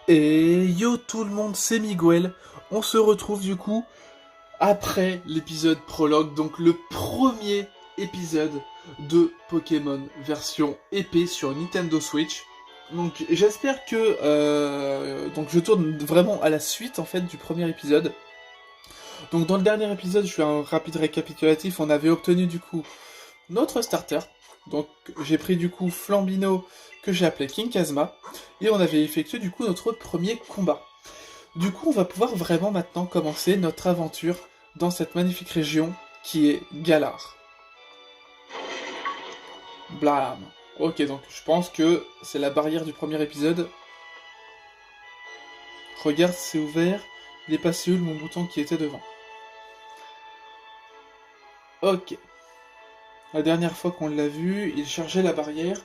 Et yo tout le monde, c'est Miguel. On se retrouve du coup après l'épisode prologue, donc le premier épisode de Pokémon version épée sur Nintendo Switch. Donc j'espère que donc je tourne vraiment à la suite en fait du premier épisode. Donc dans le dernier épisode, je fais un rapide récapitulatif, on avait obtenu du coup notre starter. Donc j'ai pris du coup Flambino que j'ai appelé King Kazma et on avait effectué du coup notre premier combat. Du coup, on va pouvoir vraiment maintenant commencer notre aventure dans cette magnifique région qui est Galar. Blam. Ok, donc je pense que c'est la barrière du premier épisode. Regarde, c'est ouvert. Il est passé où mon bouton qui était devant? Ok. La dernière fois qu'on l'a vu, il chargeait la barrière.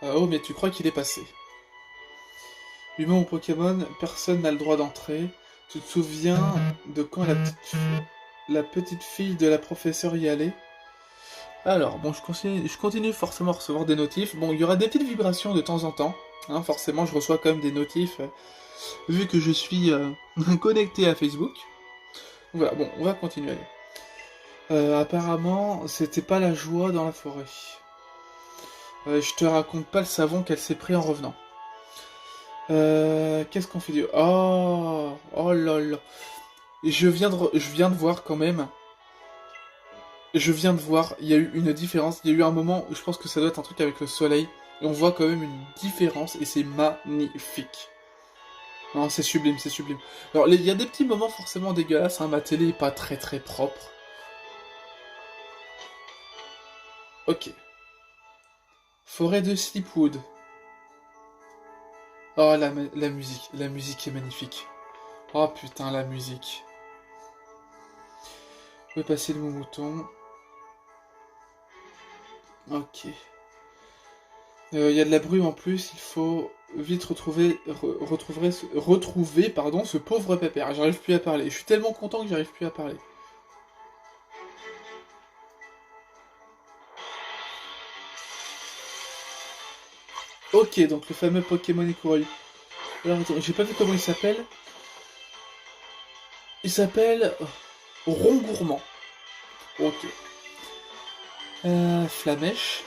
Oh, mais tu crois qu'il est passé? Humain ou Pokémon, personne n'a le droit d'entrer. Tu te souviens de quand la petite fille de la professeure y allait? Alors, bon, je continue forcément à recevoir des notifs. Bon, il y aura des petites vibrations de temps en temps. Hein, forcément, je reçois quand même des notifs, vu que je suis connecté à Facebook. Voilà, bon, on va continuer. Apparemment, c'était pas la joie dans la forêt. Je te raconte pas le savon qu'elle s'est pris en revenant. Qu'est-ce qu'on fait du... Oh là là. Je viens de voir quand même. Je viens de voir, il y a eu une différence. Il y a eu un moment où je pense que ça doit être un truc avec le soleil. Et on voit quand même une différence et c'est magnifique. Non, c'est sublime, c'est sublime. Alors, il y a des petits moments forcément dégueulasses, hein, ma télé est pas très très propre. Ok. Forêt de Sleepwood. Oh, la musique est magnifique. Oh putain, la musique. Où est passé le mouton? Ok. Il y a de la brume en plus, il faut vite retrouver pardon, ce pauvre pépère. J'arrive plus à parler. Je suis tellement content que j'arrive plus à parler. Ok, donc le fameux Pokémon écureuil. Alors attends, j'ai pas vu comment il s'appelle. Il s'appelle Rongourmand. Ok. Flamèche.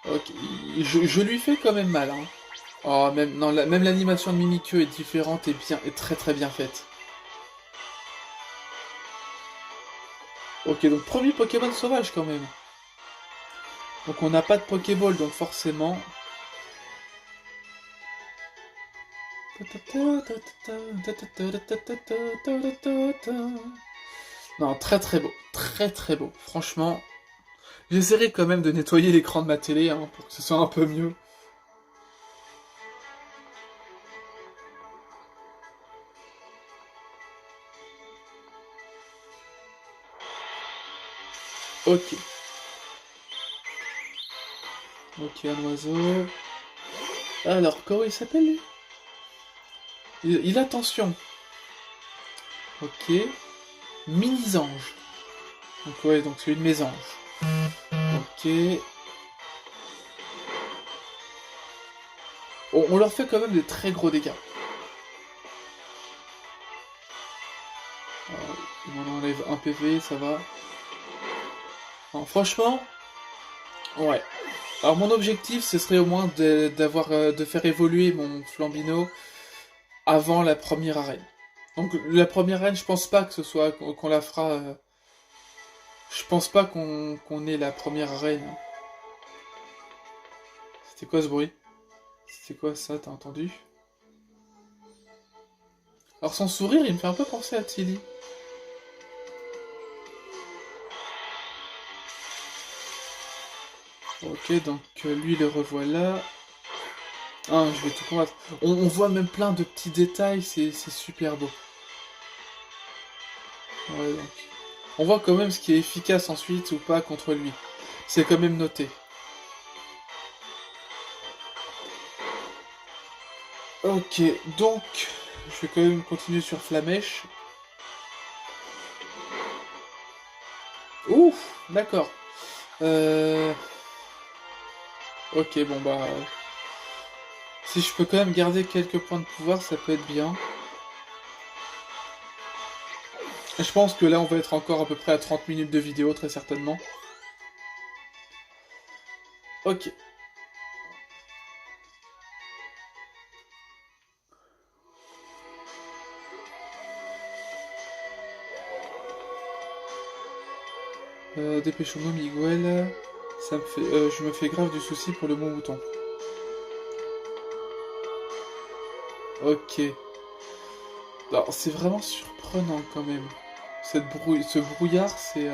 Ok. Je lui fais quand même mal, hein. Oh, même, non, même l'animation de Mimikyu est différente et bien, et très très bien faite. Ok, donc premier Pokémon sauvage quand même. Donc on n'a pas de Pokéball, donc forcément. Non, très très beau, très très beau. Franchement, j'essaierai quand même de nettoyer l'écran de ma télé hein, pour que ce soit un peu mieux. Ok, ok, un oiseau. Alors, comment il s'appelle lui? Il a tension. Ok. Mini-ange. Donc ouais, donc c'est une mésange. Ok. On leur fait quand même de très gros dégâts. Alors, il m'en enlève un PV, ça va. Non, franchement, ouais. Alors mon objectif, ce serait au moins de faire évoluer mon Flambino avant la première arène. Donc la première arène, je pense pas que ce soit qu'on la fera. Je pense pas qu'on ait la première arène. C'était quoi ce bruit? C'était quoi ça? T'as entendu? Alors son sourire, il me fait un peu penser à Tilly. Ok, donc lui le revoilà. Ah, je vais tout combattre. On voit même plein de petits détails, c'est super beau. Ouais, donc. On voit quand même ce qui est efficace ensuite ou pas contre lui. C'est quand même noté. Ok, donc je vais quand même continuer sur Flamèche. Ouf, d'accord. Euh... Ok, bon bah... Si je peux quand même garder quelques points de pouvoir, ça peut être bien. Et je pense que là, on va être encore à peu près à 30 minutes de vidéo, très certainement. Ok. Dépêchons-nous, Miguel. Ça me fait, je me fais grave du souci pour le bon bouton. Ok. Alors, c'est vraiment surprenant quand même. Ce brouillard, c'est...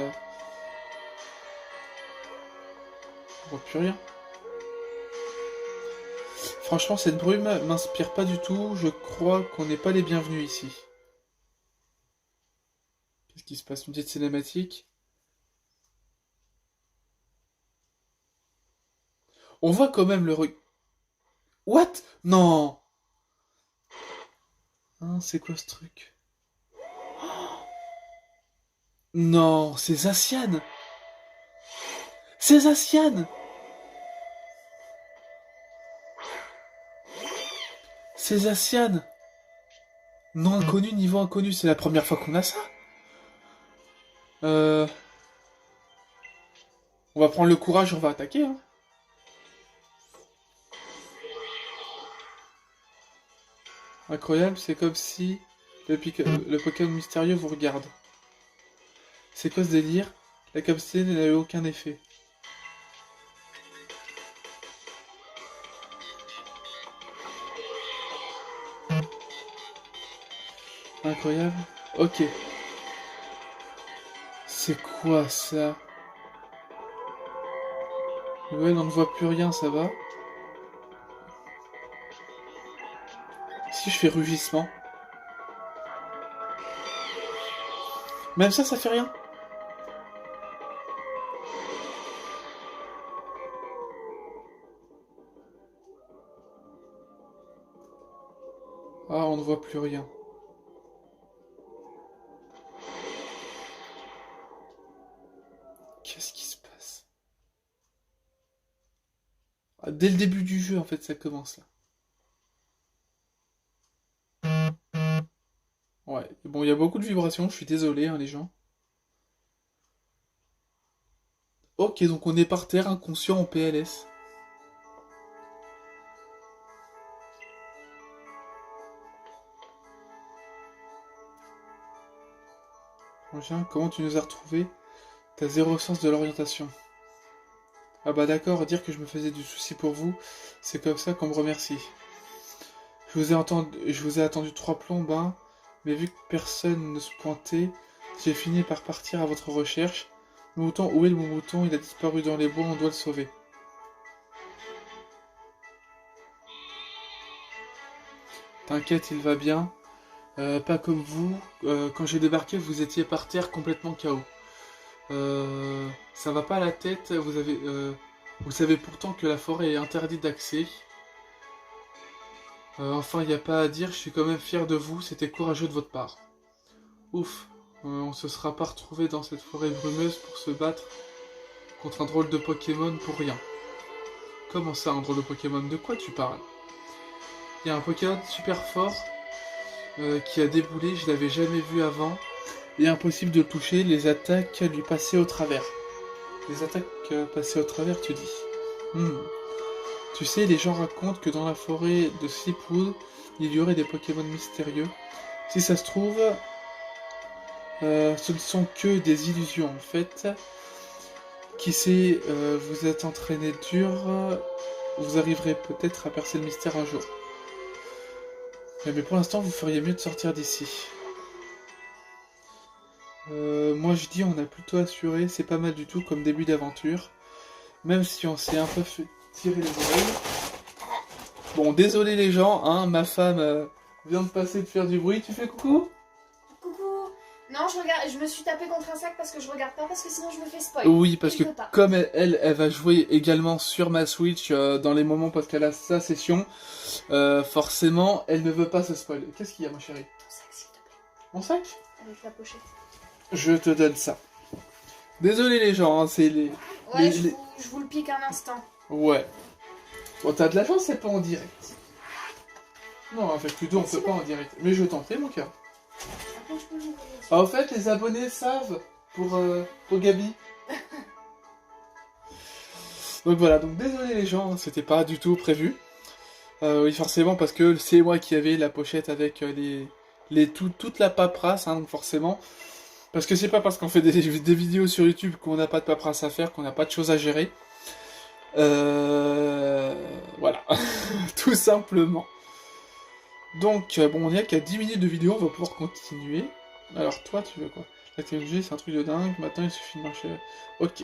On voit plus rien. Franchement, cette brume m'inspire pas du tout. Je crois qu'on n'est pas les bienvenus ici. Qu'est-ce qui se passe? Une petite cinématique. On voit quand même le... What? Non! Hein, c'est quoi ce truc? Non, c'est Zacian! C'est Zacian! C'est Zacian! Nom inconnu, niveau inconnu, c'est la première fois qu'on a ça. On va prendre le courage, on va attaquer. Hein. Incroyable, c'est comme si le Pokémon mystérieux vous regarde. C'est quoi ce délire? La capacité n'a eu aucun effet. Incroyable. Ok. C'est quoi ça? Ouais, on ne voit plus rien, ça va. Si je fais rugissement. Même ça fait rien. Ah, on ne voit plus rien. Qu'est-ce qui se passe? Ah, dès le début du jeu, en fait, ça commence là. Ouais, bon, il y a beaucoup de vibrations, je suis désolé, hein, les gens. Ok, donc on est par terre, inconscient en PLS. Franchement, comment tu nous as retrouvés? T'as zéro sens de l'orientation. Ah bah d'accord, dire que je me faisais du souci pour vous, c'est comme ça qu'on me remercie. Je vous ai attendu 3 plombes, hein, mais vu que personne ne se pointait, j'ai fini par partir à votre recherche. Le mouton, où est le mouton? Il a disparu dans les bois, on doit le sauver. T'inquiète, il va bien. Pas comme vous. Quand j'ai débarqué, vous étiez par terre complètement KO. Ça va pas à la tête, vous savez pourtant que la forêt est interdite d'accès. Enfin, il n'y a pas à dire, je suis quand même fier de vous, c'était courageux de votre part. Ouf, on se sera pas retrouvé dans cette forêt brumeuse pour se battre contre un drôle de Pokémon pour rien. Comment ça, un drôle de Pokémon? De quoi tu parles? Il y a un Pokémon super fort qui a déboulé, je l'avais jamais vu avant, et impossible de le toucher, les attaques lui passaient au travers. Les attaques passées au travers, tu dis. Tu sais, les gens racontent que dans la forêt de Sleepwood, il y aurait des Pokémon mystérieux. Si ça se trouve, ce ne sont que des illusions en fait. Qui sait, vous êtes entraîné dur, vous arriverez peut-être à percer le mystère un jour. Mais pour l'instant, vous feriez mieux de sortir d'ici. Moi je dis, on a plutôt assuré, c'est pas mal du tout comme début d'aventure. Même si on s'est un peu fait tirer les oreilles. Bon, désolé les gens, hein, ma femme vient de passer de faire du bruit. Tu fais coucou? Coucou. Non, je regarde, je me suis tapé contre un sac parce que je regarde pas, parce que sinon je me fais spoil. Oui, parce que comme elle va jouer également sur ma Switch dans les moments parce qu'elle a sa session, forcément, elle ne veut pas se spoiler. Qu'est-ce qu'il y a, ma chérie? Ton sac, s'il te plaît. Mon sac? Avec la pochette. Je te donne ça. Désolé les gens, hein, c'est les... Ouais, je vous le pique un instant. Ouais. Bon, t'as de la chance, c'est pas en direct. Non, avec Ludo, on peut pas en direct. Mais je tentais, mon cœur. Après, je peux l'ouvrir aussi. Ah, au fait, les abonnés savent pour Gabi. Donc voilà, donc désolé les gens, hein, c'était pas du tout prévu. Oui, forcément, parce que c'est moi qui avais la pochette avec toute la paperasse, hein, donc forcément. Parce que c'est pas parce qu'on fait des vidéos sur YouTube qu'on n'a pas de paperasse à faire, qu'on n'a pas de choses à gérer. Voilà, tout simplement. Donc, bon, on est qu'à 10 minutes de vidéo, on va pouvoir continuer. Alors, toi, tu veux quoi? La technologie, c'est un truc de dingue. Maintenant, il suffit de marcher. Ok.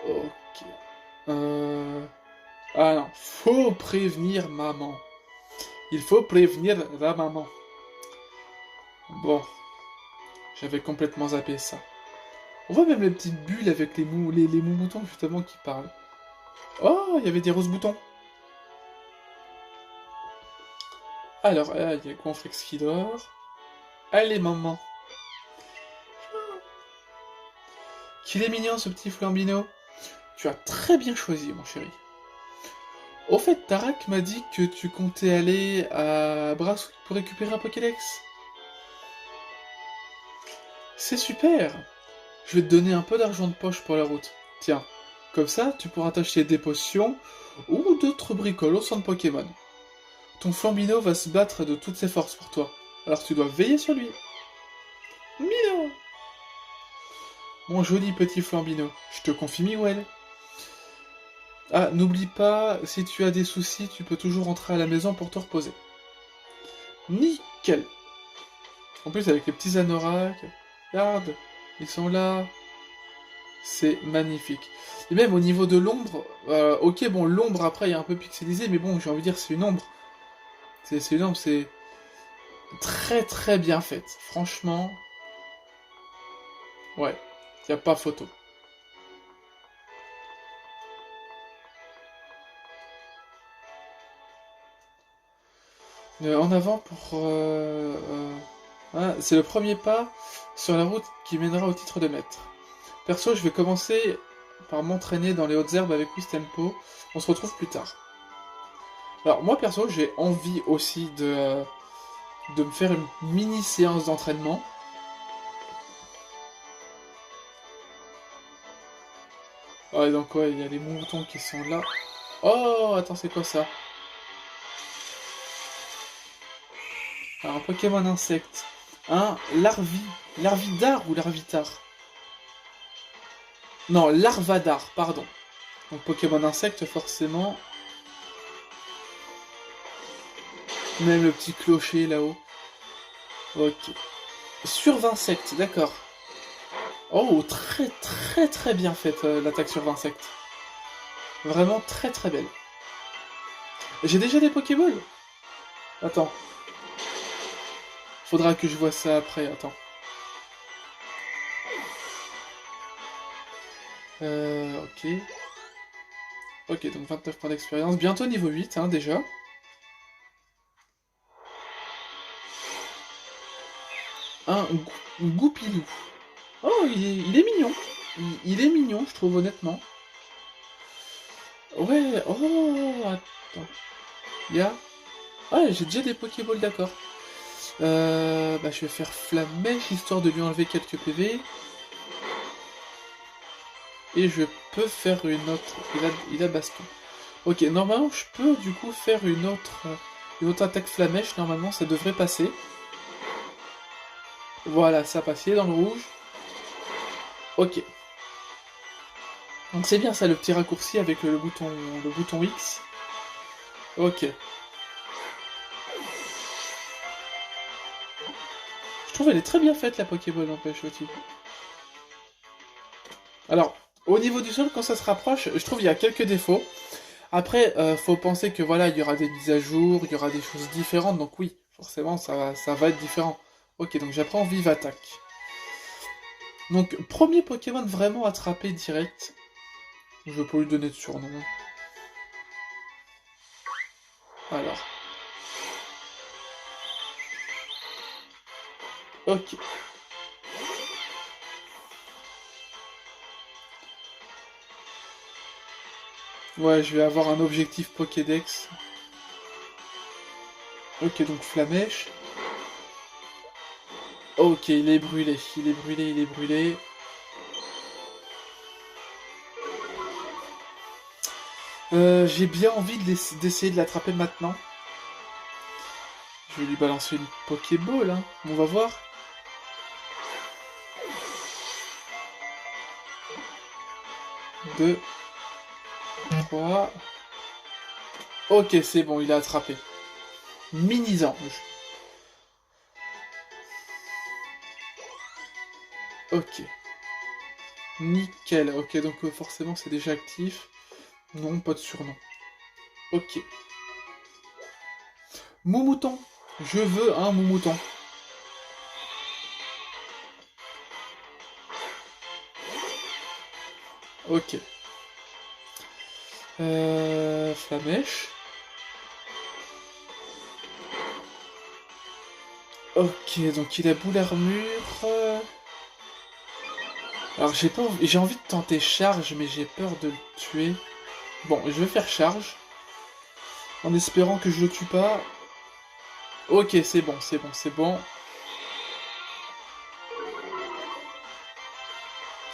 Ok. Ah non, faut prévenir maman. Il faut prévenir la maman. Bon, j'avais complètement zappé ça. On voit même les petites bulles avec les mous-boutons justement qui parlent. Oh, il y avait des roses-boutons. Alors, il y a Gonflex qui dort. Allez, maman. Qu'il est mignon ce petit Flambino. Tu as très bien choisi, mon chéri. Au fait, Tarak m'a dit que tu comptais aller à Brasswick pour récupérer un Pokédex. C'est super. Je vais te donner un peu d'argent de poche pour la route. Tiens, comme ça, tu pourras t'acheter des potions ou d'autres bricoles au centre Pokémon. Ton Flambino va se battre de toutes ses forces pour toi. Alors tu dois veiller sur lui. Mino. Mon joli petit Flambino, je te confie Miguel. Ah, n'oublie pas, si tu as des soucis, tu peux toujours rentrer à la maison pour te reposer. Nickel. En plus, avec les petits anoraks, regarde, ils sont là. C'est magnifique. Et même au niveau de l'ombre, ok, bon, l'ombre après, il est un peu pixelisé, mais bon, j'ai envie de dire, c'est une ombre. C'est une ombre, c'est très très bien faite. Franchement, ouais, y a pas photo. En avant pour... ah, c'est le premier pas sur la route qui mènera au titre de maître. Perso, je vais commencer par m'entraîner dans les hautes herbes avec Wistempo. On se retrouve plus tard. Alors moi perso, j'ai envie aussi de me faire une mini séance d'entraînement. Ouais, donc ouais, il y a les moutons qui sont là. Oh, attends, c'est quoi ça? Alors, un Pokémon insecte. Un Larvidar ou Larvitar? Non, Larvadar, pardon. Donc Pokémon insecte, forcément. Même le petit clocher là-haut. Ok. Survinsecte, d'accord. Oh, très très très bien faite l'attaque survinsecte. Vraiment très très belle. J'ai déjà des Pokéballs. Attends. Faudra que je vois ça après, attends. Ok. Ok, donc 29 points d'expérience. Bientôt niveau 8, hein, déjà. Un Goupilou. Oh, il est mignon. Il est mignon, je trouve, honnêtement. Ouais, oh, attends. Il y a... Ah, j'ai déjà des Pokéballs, d'accord. Bah, je vais faire Flammèche, histoire de lui enlever quelques PV. Et je peux faire une autre... Il a baston. Ok, normalement, je peux, du coup, faire une autre attaque Flammèche. Normalement, ça devrait passer. Voilà, ça passe. Il est dans le rouge. Ok. Donc c'est bien ça, le petit raccourci avec le bouton X. Ok. Je trouve elle est très bien faite la Pokéball, n'empêche aussi. Alors, au niveau du sol, quand ça se rapproche, je trouve il y a quelques défauts. Après, faut penser que voilà, il y aura des mises à jour, il y aura des choses différentes, donc oui, forcément, ça va être différent. Ok, donc j'apprends Vive Attaque. Donc, premier Pokémon vraiment attrapé direct. Je vais pas lui donner de surnom. Alors. Ok. Ouais, je vais avoir un objectif Pokédex. Ok, donc Flamèche. Ok, il est brûlé, il est brûlé, il est brûlé. J'ai bien envie d'essayer de l'attraper maintenant. Je vais lui balancer une Pokéball, hein. On va voir. Deux, trois. Ok, c'est bon, il a attrapé. Mini-ange. Ok. Nickel. Ok, donc forcément c'est déjà actif. Non, pas de surnom. Ok. Moumouton. Je veux un moumouton. Ok. Flamèche. Ok, donc il a boule armure. Alors j'ai envie de tenter charge, mais j'ai peur de le tuer. Bon, je vais faire charge. En espérant que je le tue pas. Ok, c'est bon, c'est bon, c'est bon.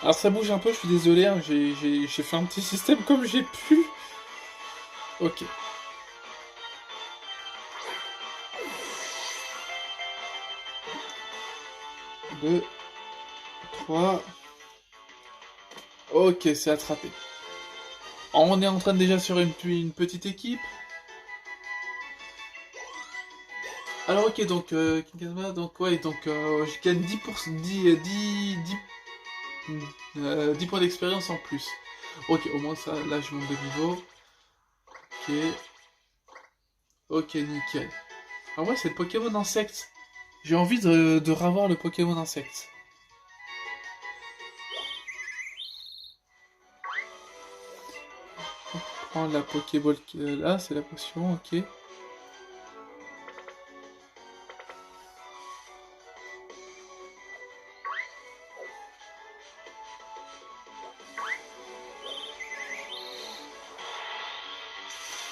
Alors ça bouge un peu, je suis désolé, hein, j'ai fait un petit système comme j'ai pu. Ok. Deux, trois. Ok, c'est attrapé. On est en train de déjà sur une petite équipe. Alors ok, donc Kinkazma, donc ouais, donc je gagne 10%, 10 points d'expérience en plus. Ok, au moins ça, là je monte de niveau. Ok. Ok, nickel. Ah ouais, c'est le Pokémon insecte. J'ai envie de revoir le Pokémon insecte. Prends la Pokéball là, c'est la potion, ok.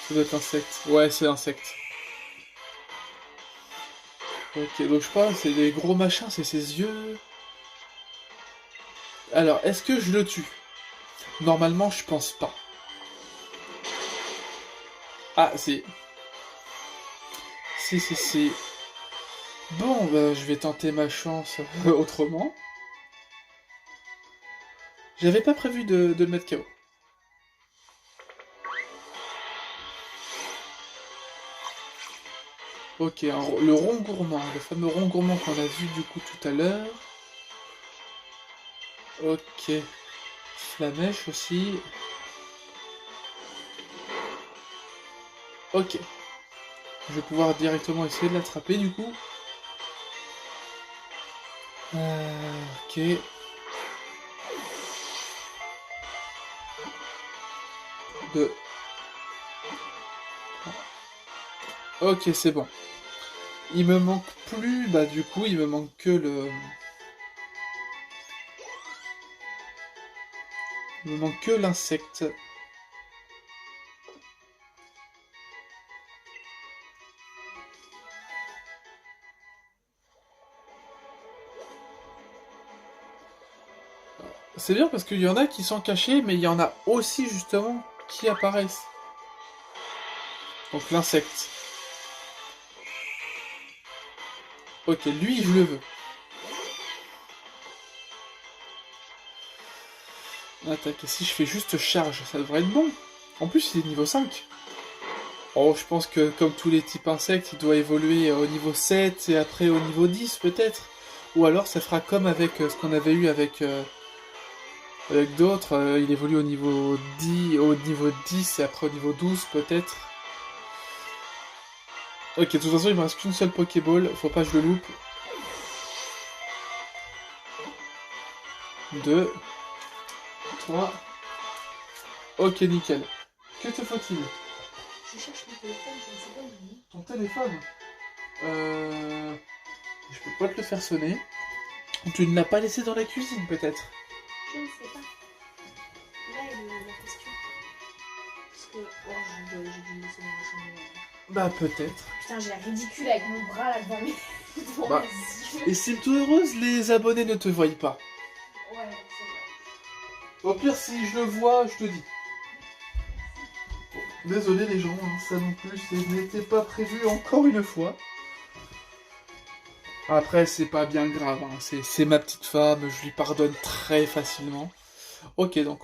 Ça doit être insecte. Ouais, c'est insecte. Ok, donc je crois que c'est des gros machins, c'est ses yeux. Alors, est-ce que je le tue? Normalement, je pense pas. Ah, si. Si, si, si. Bon, bah, je vais tenter ma chance autrement. J'avais pas prévu de le mettre KO. Ok, le rond gourmand, le fameux rond gourmand qu'on a vu du coup tout à l'heure. Ok. Flamèche aussi. Ok. Je vais pouvoir directement essayer de l'attraper du coup. Ok. Deux. Ok, c'est bon. Il me manque plus, bah du coup, il me manque que le... Il me manque que l'insecte. C'est bien parce qu'il y en a qui sont cachés, mais il y en a aussi justement qui apparaissent. Donc l'insecte. Ok, lui je le veux. Attaque, et si je fais juste charge, ça devrait être bon. En plus il est niveau 5. Oh, je pense que comme tous les types insectes, il doit évoluer au niveau 7 et après au niveau 10 peut-être. Ou alors ça fera comme avec ce qu'on avait eu avec d'autres, il évolue au niveau 10 et après au niveau 12 peut-être. Ok, de toute façon il me reste qu'une seule Pokéball, faut pas que je le loupe. 2, 3. Ok, nickel. Que te faut-il? Je cherche mon téléphone, je ne sais pas où il est. Ton téléphone? Je peux pas te le faire sonner. Tu ne l'as pas laissé dans la cuisine peut-être? Je ne sais pas. Là est la question. Parce que. Oh, j'ai dû le laisser dans la chambre. Bah peut-être. Putain, j'ai l'air ridicule avec mon bras là devant mes, devant Bah. mes yeux. Et Sim-toi heureuse, les abonnés ne te voient pas. Ouais, c'est Au pire, si je le vois, je te dis. Bon, désolé les gens, hein, ça non plus, ce n'était pas prévu encore une fois. Après, c'est pas bien grave, hein, c'est ma petite femme, je lui pardonne très facilement. Ok, donc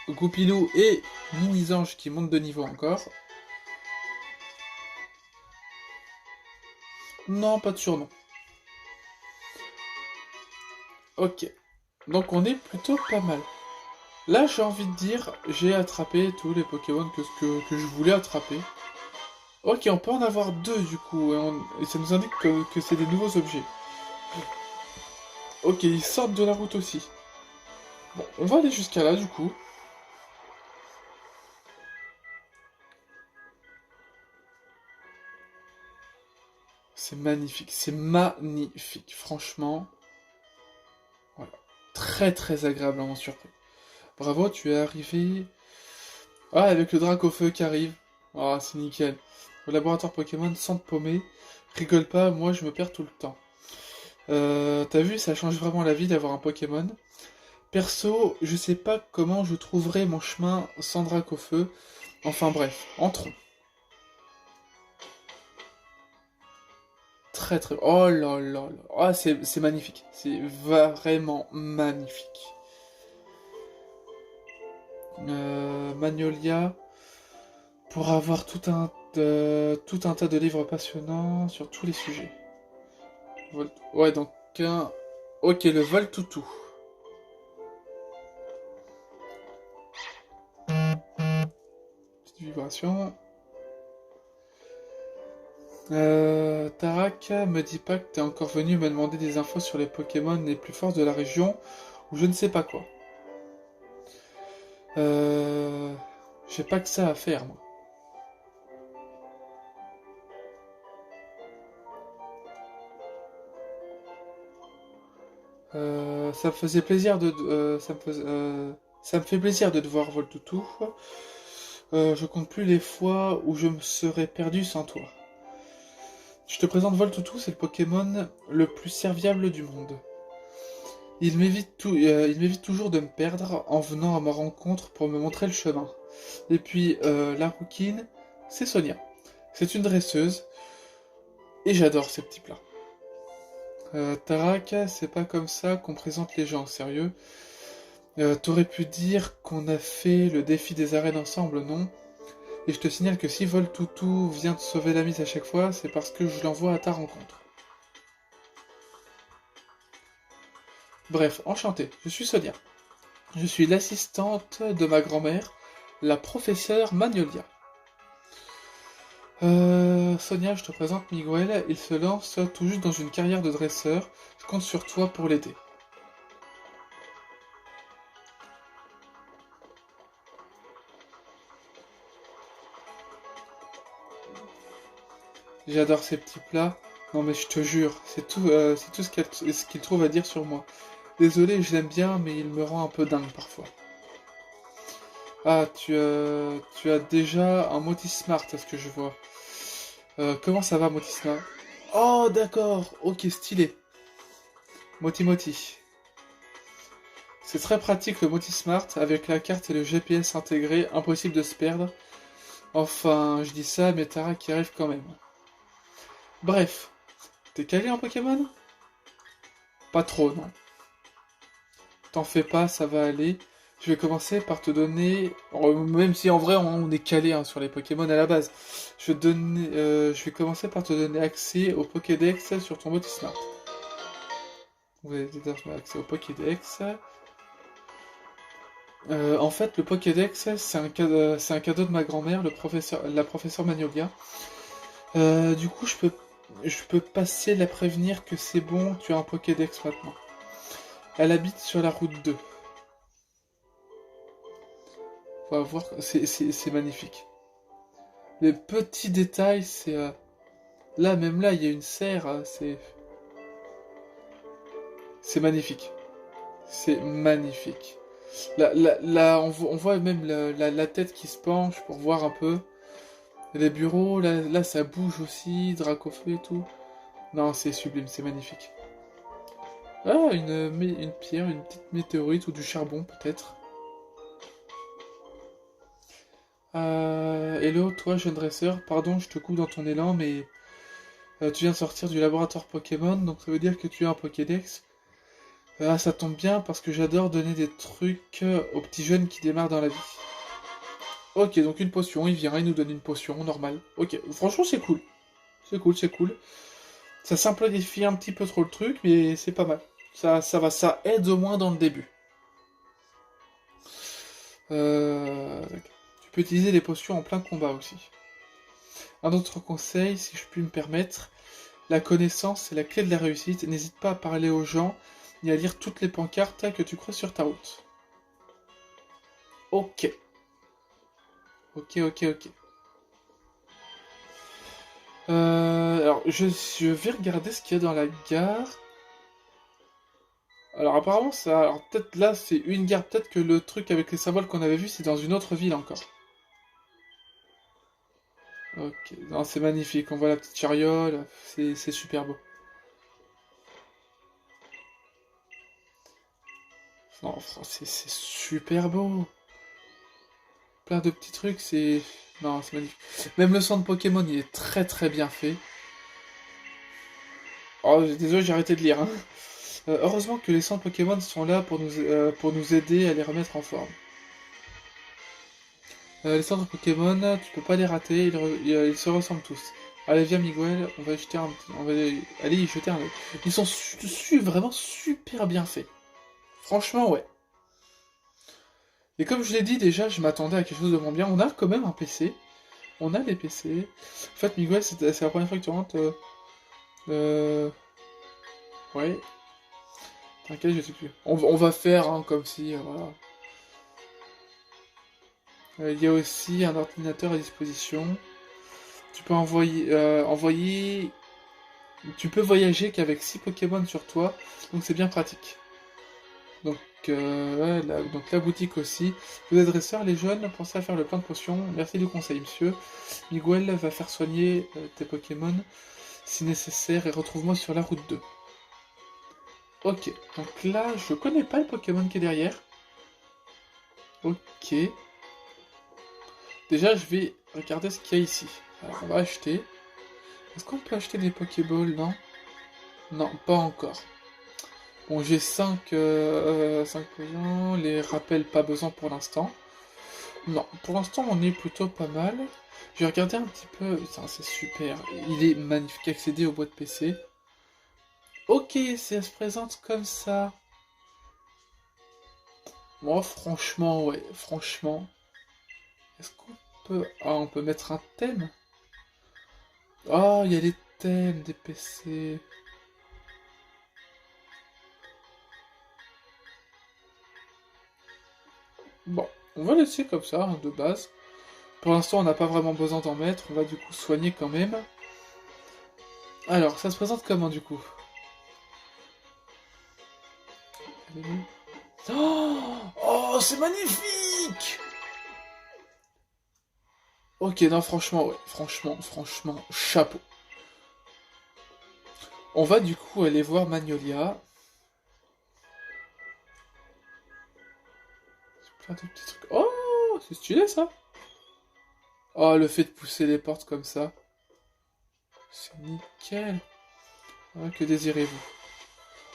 Goupilou et Mini-Ange qui montent de niveau encore. Non, pas de surnom. Ok, donc on est plutôt pas mal. Là, j'ai envie de dire, j'ai attrapé tous les Pokémon que je voulais attraper. Ok, on peut en avoir deux du coup, et ça nous indique que c'est des nouveaux objets. Ok, ils sortent de la route aussi. Bon, on va aller jusqu'à là du coup. C'est magnifique, franchement. Voilà. Très très agréablement surpris. Bravo, tu es arrivé. Ah, avec le Dracofeu qui arrive. Ah, c'est nickel. Le laboratoire Pokémon sans te paumer. Rigole pas, moi je me perds tout le temps. T'as vu, ça change vraiment la vie d'avoir un Pokémon. Perso, je sais pas comment je trouverai mon chemin sans Dracofeu. Enfin bref, entrons. Très très... Oh là là là. Ah, c'est magnifique. C'est vraiment magnifique. Magnolia, pour avoir tout un tas de livres passionnants sur tous les sujets. Ouais, donc un... Ok, le Voltoutou. Petite vibration. Tarak, me dis pas que t'es encore venu me demander des infos sur les Pokémon les plus forts de la région, ou je ne sais pas quoi. J'ai pas que ça à faire, moi. Ça me faisait plaisir ça me fait plaisir de te voir, Voltoutou. Je compte plus les fois où je me serais perdu sans toi. Je te présente Voltoutou, c'est le Pokémon le plus serviable du monde. Il m'évite toujours de me perdre en venant à ma rencontre pour me montrer le chemin. Et puis, la rouquine, c'est Sonia. C'est une dresseuse, et j'adore ces petits plats. Tarak, c'est pas comme ça qu'on présente les gens, sérieux. T'aurais pu dire qu'on a fait le défi des arènes ensemble, non? Et je te signale que si Voltoutou vient te sauver la mise à chaque fois, c'est parce que je l'envoie à ta rencontre. Bref, enchanté, je suis Sonia. Je suis l'assistante de ma grand-mère, la professeure Magnolia. Sonia, je te présente Miguel, il se lance tout juste dans une carrière de dresseur, je compte sur toi pour l'aider. J'adore ces petits plats. Non mais je te jure, c'est tout ce qu'il trouve à dire sur moi. Désolé, je l'aime bien, mais il me rend un peu dingue parfois. Ah, tu as déjà un Motismart, à ce que je vois. Comment ça va, Motismart? Oh, d'accord, ok, stylé. Moti Moti. C'est très pratique le Motismart, avec la carte et le GPS intégré, impossible de se perdre. Enfin, je dis ça, mais Tara qui arrive quand même. Bref, t'es calé en Pokémon? Pas trop, non. T'en fais pas, ça va aller. Je vais commencer par te donner, même si en vrai on est calé hein, sur les Pokémon à la base, je vais commencer par te donner accès au Pokédex sur ton Motismart. Vous avez accès au Pokédex. En fait, le Pokédex, c'est un cadeau de ma grand-mère, la professeure Magnolia. Du coup, je peux passer la prévenir que c'est bon, tu as un Pokédex maintenant. Elle habite sur la route 2. On va voir, c'est magnifique. Les petits détails, c'est... Là, même là, il y a une serre, c'est magnifique. C'est magnifique. Là, on voit même la tête qui se penche pour voir un peu. Les bureaux, là ça bouge aussi, Dracofeu et tout. Non, c'est sublime, c'est magnifique. Ah, une pierre, une petite météorite ou du charbon peut-être. Hello, toi jeune dresseur, pardon, je te coupe dans ton élan, mais tu viens de sortir du laboratoire Pokémon, donc ça veut dire que tu as un Pokédex. Ah, ça tombe bien parce que j'adore donner des trucs aux petits jeunes qui démarrent dans la vie. Ok, donc une potion, il vient, il nous donne une potion, normale. Ok, franchement c'est cool. C'est cool, c'est cool. Ça simplifie un petit peu trop le truc, mais c'est pas mal. Ça aide au moins dans le début. Tu peux utiliser les potions en plein combat aussi. Un autre conseil, si je puis me permettre, la connaissance est la clé de la réussite. N'hésite pas à parler aux gens ni à lire toutes les pancartes que tu croises sur ta route. Ok. Ok. Alors, je vais regarder ce qu'il y a dans la gare. Alors, apparemment, ça. Alors, peut-être là, c'est une gare. Peut-être que le truc avec les symboles qu'on avait vu, c'est dans une autre ville encore. Ok. Non, c'est magnifique. On voit la petite chariole. C'est super beau. Non, c'est super beau. Plein de petits trucs, c'est. Non, c'est magnifique. Même le centre Pokémon, il est très très bien fait. Oh, désolé, j'ai arrêté de lire, hein. Heureusement que les centres Pokémon sont là pour nous aider à les remettre en forme. Les centres Pokémon, tu peux pas les rater, ils se ressemblent tous. Allez, viens Miguel, on va aller y jeter un œil. Ils sont vraiment super bien faits. Franchement, ouais. Et comme je l'ai dit déjà, je m'attendais à quelque chose de moins bien. On a quand même un PC. On a les PC. En fait, Miguel, c'est la première fois que tu rentres. Ouais. T'inquiète, je sais plus. On va faire hein, comme si. Voilà. Il y a aussi un ordinateur à disposition. Tu peux envoyer. Tu peux voyager qu'avec 6 Pokémon sur toi. Donc c'est bien pratique. Donc, donc la boutique aussi. Vous êtes dresseurs, les jeunes, pensez à faire le plein de potions. Merci du conseil, monsieur. Miguel va faire soigner tes Pokémon si nécessaire et retrouve-moi sur la route 2. Ok, donc là, je connais pas le Pokémon qui est derrière. Ok. Déjà, je vais regarder ce qu'il y a ici. Alors, on va acheter. Est-ce qu'on peut acheter des Pokéballs? Non? Non, pas encore. Bon, j'ai 5 potions. Les rappels, pas besoin pour l'instant. Non, pour l'instant, on est plutôt pas mal. Je vais regarder un petit peu. Putain, c'est super. Il est magnifique. Accéder aux boîtes PC. Ok, ça se présente comme ça. Moi, franchement, ouais, franchement. Est-ce qu'on peut... Ah, on peut mettre un thème? Oh, il y a les thèmes des PC. Bon, on va laisser comme ça, hein, de base. Pour l'instant, on n'a pas vraiment besoin d'en mettre. On va du coup soigner quand même. Alors, ça se présente comment du coup? Oh, oh, c'est magnifique! Ok, non, franchement, ouais. Franchement, chapeau. On va du coup aller voir Magnolia. Plein de petits trucs. Oh, c'est stylé ça. Oh, le fait de pousser les portes comme ça. C'est nickel. Ah, que désirez-vous?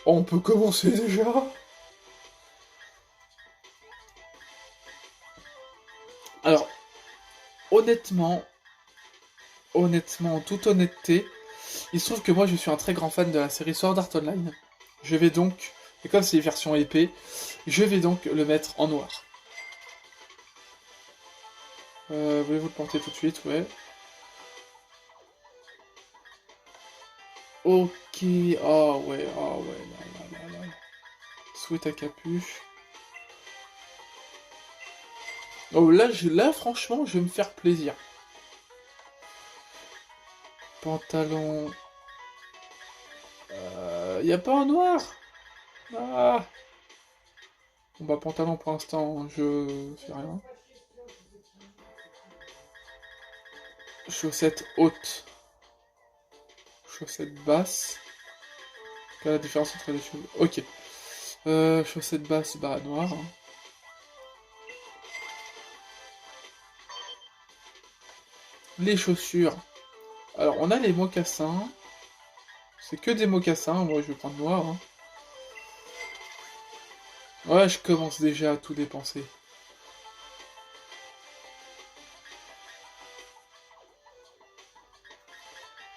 Oh, on peut commencer déjà? Alors, honnêtement, en toute honnêteté, il se trouve que moi je suis un très grand fan de la série Sword Art Online. Je vais donc, et comme c'est les versions épée, je vais donc le mettre en noir. Voulez-vous le porter tout de suite? Ouais. Ok, oh ouais, là. Sweat à capuche. Oh là franchement, je vais me faire plaisir. Pantalon. Y a pas un noir? Ah. Bon bah pantalon pour l'instant, je fais rien. chaussettes hautes, chaussettes basses. Quelle est la différence entre les choses? Ok. Chaussettes basses, bah noires. Hein. Les chaussures. Alors, on a les mocassins. C'est que des mocassins. Moi, je vais prendre noir. Hein. Ouais, je commence déjà à tout dépenser.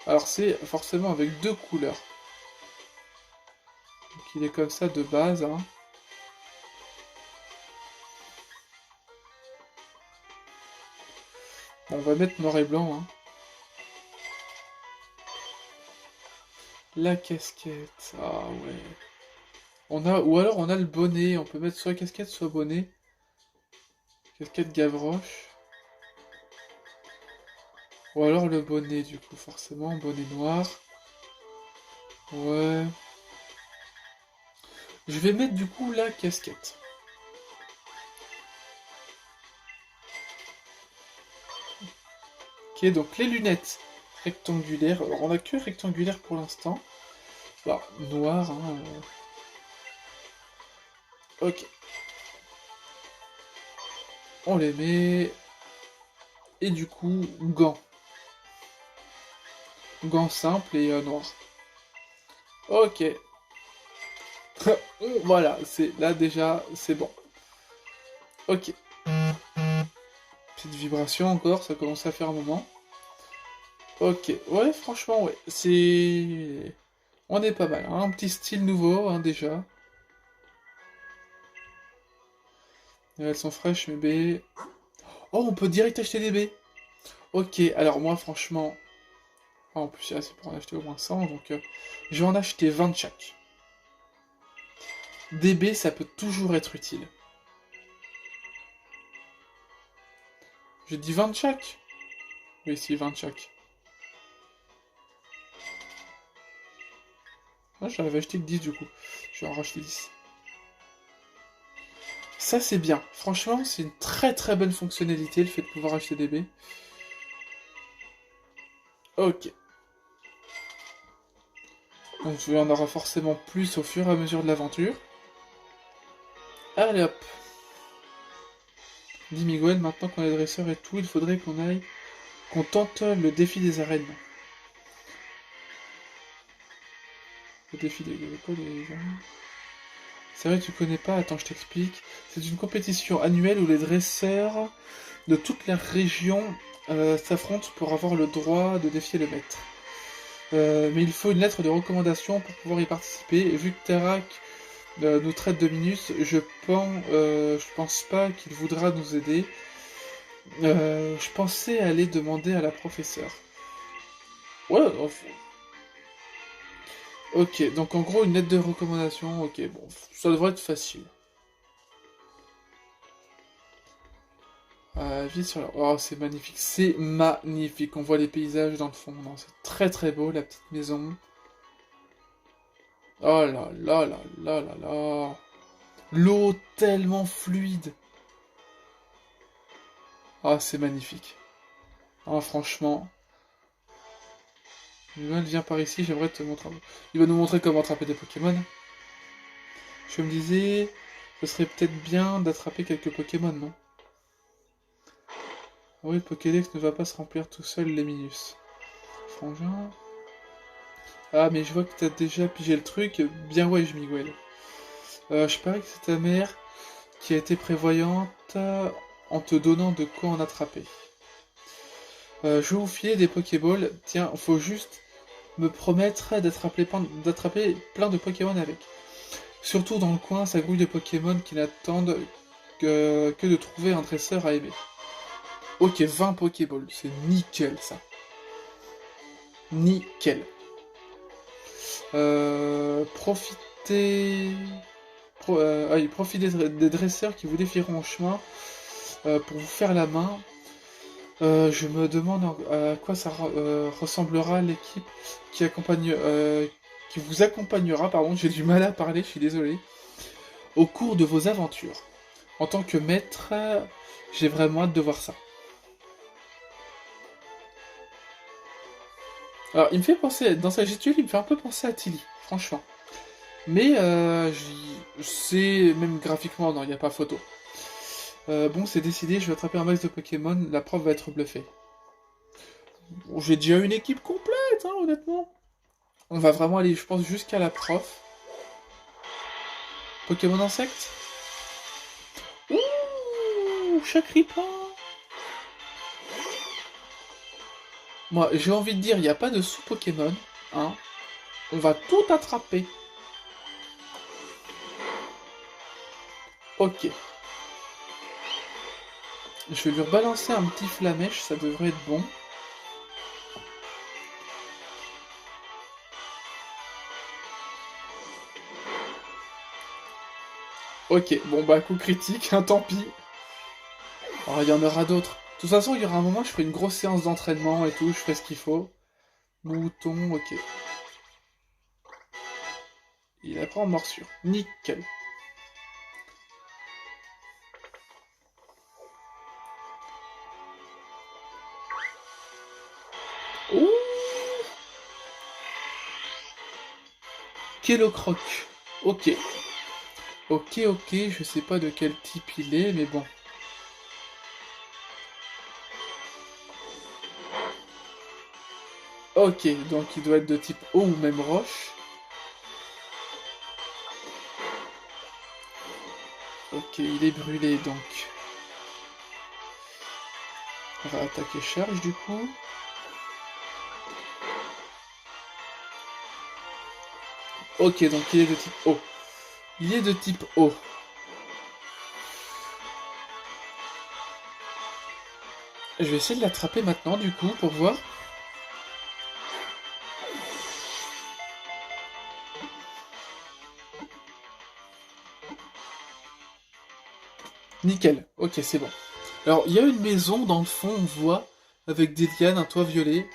Alors, c'est forcément avec 2 couleurs. Donc, il est comme ça de base. Hein. Bon, on va mettre noir et blanc. Hein. La casquette. Ah ouais. Ou alors on a le bonnet. On peut mettre soit casquette, soit bonnet. Casquette Gavroche. Ou alors le bonnet, du coup, forcément. Bonnet noir. Ouais. Je vais mettre, du coup, la casquette. Ok, donc les lunettes rectangulaires. Alors, on a que rectangulaire pour l'instant. Bah, noir, hein. Ok. On les met. Et du coup, gants. Gants simples et noirs. Ok. Voilà, c'est là déjà, c'est bon. Ok. Petite vibration encore, ça commence à faire un moment. Ok, ouais, franchement, ouais, c'est... On est pas mal, hein. Un petit style nouveau, hein, déjà. Elles sont fraîches, mes baies. Oh, on peut direct acheter des baies. Ok, alors moi, franchement... Ah, en plus, là, c'est pour en acheter au moins 100, donc... je vais en acheter 20 de chaque. Des baies, ça peut toujours être utile. J'ai dit 20 de chaque? Oui, si, 20 de chaque. Ah, j'en avais acheté que 10 du coup. Je vais en racheter 10. Ça c'est bien. Franchement, c'est une très très bonne fonctionnalité le fait de pouvoir acheter des baies. Ok. Donc il y en aura forcément plus au fur et à mesure de l'aventure. Allez hop. Dis Miguel, maintenant qu'on est dresseur et tout, il faudrait qu'on tente le défi des arènes. Le défi des quoi des arènes? C'est vrai que tu connais pas, attends, je t'explique. C'est une compétition annuelle où les dresseurs de toute la région s'affrontent pour avoir le droit de défier le maître. Mais il faut une lettre de recommandation pour pouvoir y participer. Et vu que Tarak nous traite de Minus, je pense pas qu'il voudra nous aider. Je pensais aller demander à la professeure. Ouais, ok, donc en gros une lettre de recommandation, ok, bon, ça devrait être facile. Vite sur la... Oh, c'est magnifique, c'est magnifique. On voit les paysages dans le fond, non, c'est très très beau, la petite maison. Oh là là là là là là. L'eau tellement fluide. Ah, c'est magnifique. Ah, franchement. Viens par ici, j'aimerais te montrer. Il va nous montrer comment attraper des Pokémon. Je me disais, ce serait peut-être bien d'attraper quelques Pokémon, non? Ah oui, le Pokédex ne va pas se remplir tout seul, les Minus. Frangin. Ah, mais je vois que t'as déjà pigé le truc. Bien ouais, je Miguel. Je parie que c'est ta mère qui a été prévoyante en te donnant de quoi en attraper. Je vais vous filer des Pokéballs. Tiens, faut juste me promettre d'attraper plein de Pokémon avec. Surtout dans le coin, ça grouille de Pokémon qui n'attendent que de trouver un dresseur à aimer. Ok, 20 Pokéballs, c'est nickel ça. Nickel. Profitez des dresseurs qui vous défieront en chemin pour vous faire la main. Je me demande à quoi ça ressemblera l'équipe qui vous accompagnera, pardon, j'ai du mal à parler, je suis désolé, au cours de vos aventures. En tant que maître, j'ai vraiment hâte de voir ça. Alors, il me fait penser, dans sa gestuelle, il me fait un peu penser à Tilly, franchement. Mais, c'est, même graphiquement, non, il n'y a pas photo. Bon, c'est décidé, je vais attraper un max de Pokémon, la prof va être bluffée. Bon, j'ai déjà une équipe complète, hein, honnêtement. On va vraiment aller, je pense, jusqu'à la prof. Pokémon insecte. Ouh, Chacripin. Moi, j'ai envie de dire, il n'y a pas de sous-Pokémon, hein. On va tout attraper. Ok. Je vais lui rebalancer un petit flamèche, ça devrait être bon. Ok, bon bah coup critique, hein, tant pis. Alors il y en aura d'autres. De toute façon, il y aura un moment, je ferai une grosse séance d'entraînement et tout, je ferai ce qu'il faut. Mouton, ok. Il apprend morsure. Nickel. Ouh, Kellocroc. Ok. Ok, ok, je sais pas de quel type il est, mais bon. Ok, donc il doit être de type eau ou même roche. Ok, il est brûlé donc. On va attaquer charge du coup. Ok, donc il est de type eau. Il est de type eau. Je vais essayer de l'attraper maintenant du coup pour voir. Nickel, ok c'est bon. Alors il y a une maison dans le fond, on voit, avec des lianes, un toit violet.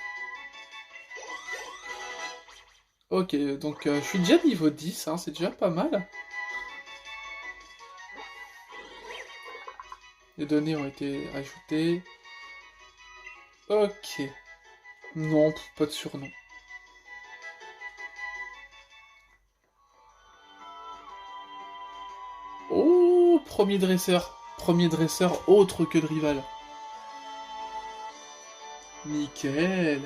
Ok, donc je suis déjà niveau 10, hein, c'est déjà pas mal. Les données ont été ajoutées. Ok. Non, pas de surnom. Oh, premier dresseur. Premier dresseur autre que le rival. Nickel.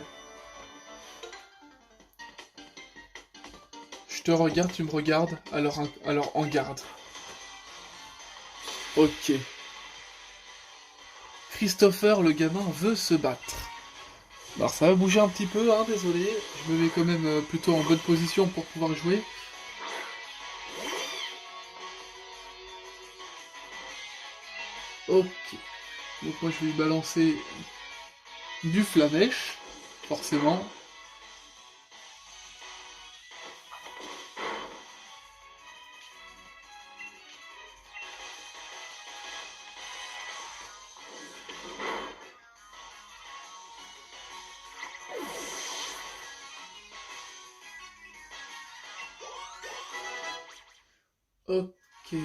Je te regarde, tu me regardes, alors en garde. Ok. Christopher, le gamin, veut se battre. Alors ça va bouger un petit peu, hein, désolé. Je me mets quand même plutôt en bonne position pour pouvoir jouer. Ok. Donc moi je vais lui balancer du flamèche, forcément. Ok.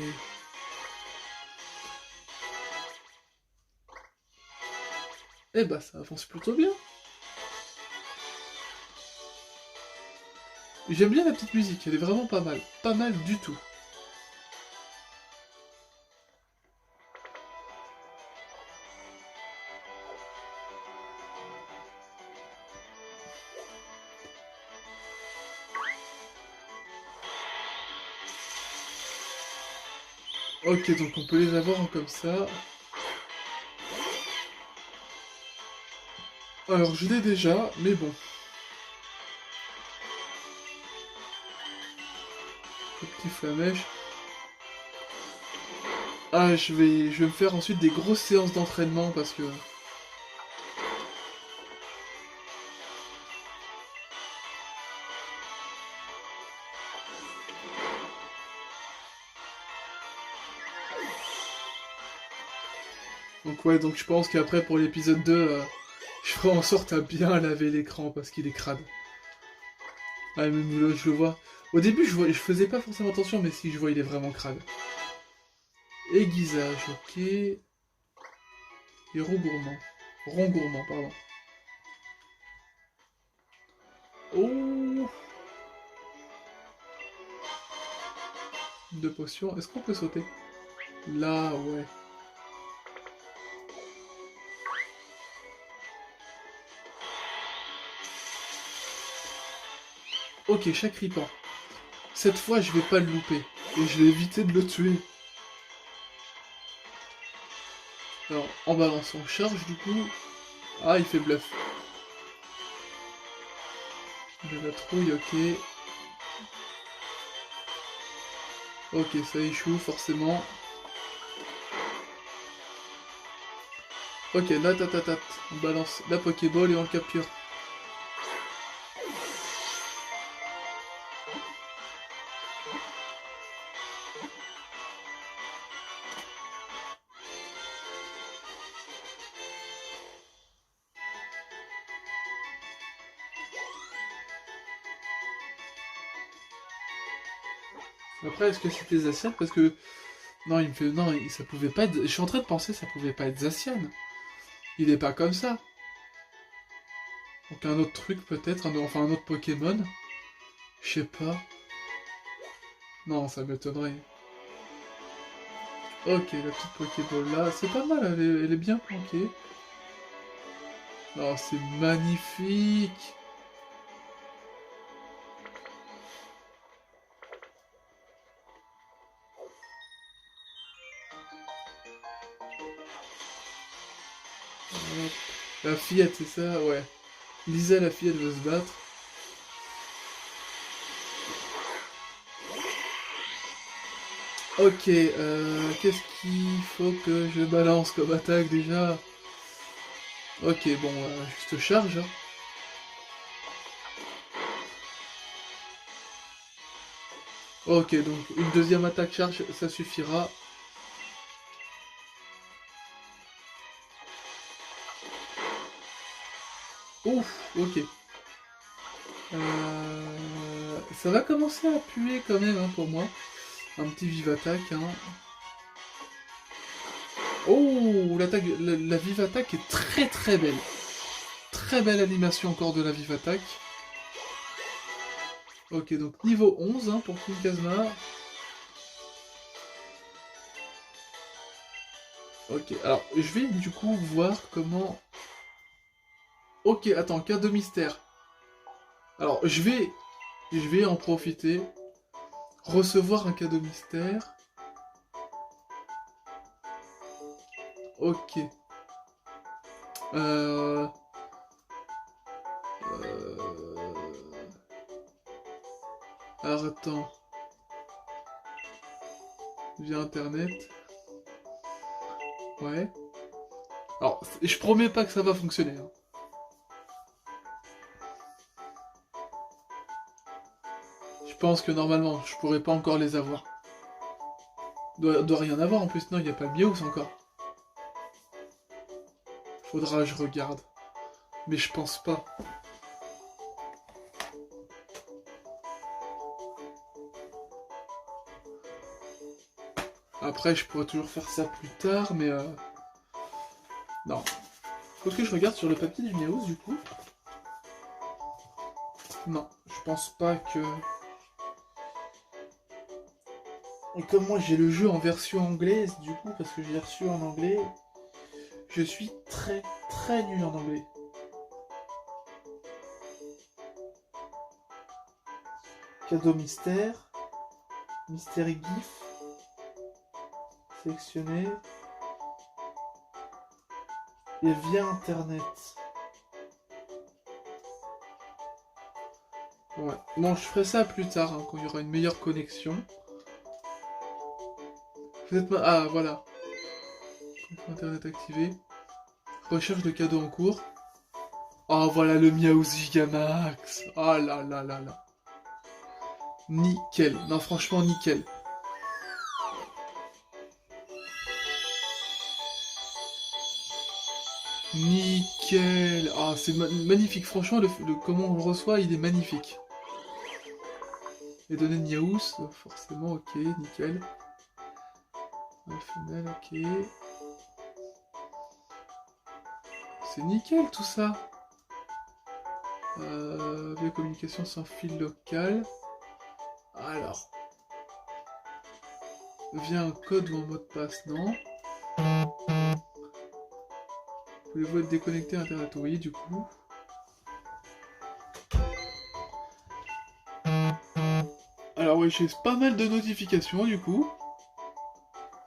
Eh bah ça avance plutôt bien. J'aime bien la petite musique, elle est vraiment pas mal. Pas mal du tout. Ok, donc on peut les avoir en comme ça. Alors je l'ai déjà, mais bon. Le petit flamèche. Ah, je vais me faire ensuite des grosses séances d'entraînement parce que... Donc ouais, donc je pense qu'après pour l'épisode 2, je ferai en sorte à bien laver l'écran parce qu'il est crade. Ah, même là, je le vois. Au début, je faisais pas forcément attention, mais si, je vois, il est vraiment crade. Aiguisage, ok. Et rond gourmand. Rond gourmand, pardon. Oh, 2 potions. Est-ce qu'on peut sauter? Là, ouais. Ok, chaque ripan. Cette fois, je vais pas le louper. Et je vais éviter de le tuer. Alors, en balance, on charge du coup. Ah, il fait bluff. Il a la trouille, ok. Ok, ça échoue forcément. Ok, natatatat. On balance la Pokéball et on le capture. Après, est-ce que c'était Zacian? Parce que... Non, il me fait... Non, ça pouvait pas être... Je suis en train de penser, ça pouvait pas être Zacian. Il est pas comme ça. Donc un autre truc peut-être, enfin un autre Pokémon. Je sais pas. Non, ça m'étonnerait. Ok, la petite Pokéball là, c'est pas mal, elle est bien planquée. Oh, c'est magnifique! Hop. La fillette, c'est ça? Ouais. Lisa, la fillette, veut se battre. Ok, qu'est-ce qu'il faut que je balance comme attaque déjà? Ok, bon, juste charge. Hein. Ok, donc une deuxième attaque charge, ça suffira. Ouf, ok. Ça va commencer à puer quand même hein, pour moi. Un petit vive attaque. Hein. Oh, l'attaque, la vive attaque est très très belle. Très belle animation encore de la vive attaque. Ok, donc niveau 11 hein, pour King Kazma. Ok, alors je vais du coup voir comment... Ok, attends, cadeau mystère. Alors je vais en profiter. Recevoir un cadeau mystère. Ok. Euh... Alors attends. Via internet. Ouais. Alors, je promets pas que ça va fonctionner. Hein. Je pense que normalement, je pourrais pas encore les avoir. Doit rien avoir en plus, non, il n'y a pas le Miaus encore. Faudra que je regarde. Mais je pense pas. Après, je pourrais toujours faire ça plus tard, mais non. Faut que je regarde sur le papier du Miaus, du coup. Non, je pense pas que... Et comme moi j'ai le jeu en version anglaise, du coup, parce que je l'ai reçu en anglais, je suis très très nul en anglais. Cadeau mystère. Mystery GIF. Sélectionné. Et via internet. Ouais. Bon, je ferai ça plus tard, hein, quand il y aura une meilleure connexion. Vous êtes Ah, voilà. Internet activé. Recherche de cadeaux en cours. Oh, voilà le Miaus Gigamax. Oh là là là là. Nickel. Non, franchement, nickel. Nickel. Ah, c'est magnifique. Franchement, comment on le reçoit, il est magnifique. Les données de Niaous, forcément, ok, nickel. Femelle, ok. C'est nickel tout ça. Via communication sans fil local. Alors. Via un code ou un mot de passe, non. Pouvez-vous être déconnecté à Internet? Oui, du coup. Alors oui, j'ai pas mal de notifications, du coup.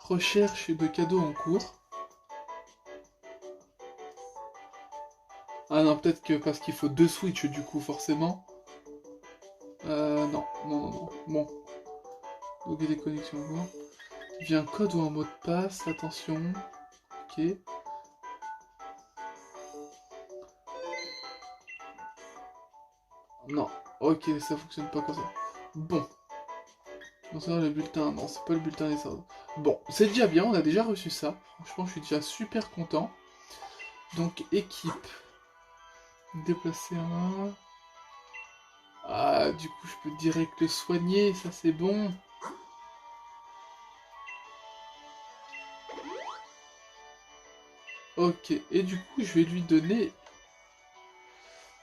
Recherche de cadeaux en cours. Ah non, peut-être que parce qu'il faut 2 Switch, du coup, forcément. Non. Bon. Donc des connexions, bon. Via un code ou un mot de passe, attention. Ok. Non. Ok, ça fonctionne pas comme ça. Bon. Concernant le bulletin, non, c'est pas le bulletin des ordres. Bon, c'est déjà bien, on a déjà reçu ça. Franchement, je suis déjà super content. Donc, équipe. Déplacer un... Ah, du coup, je peux direct le soigner, ça c'est bon. Ok, et du coup, je vais lui donner...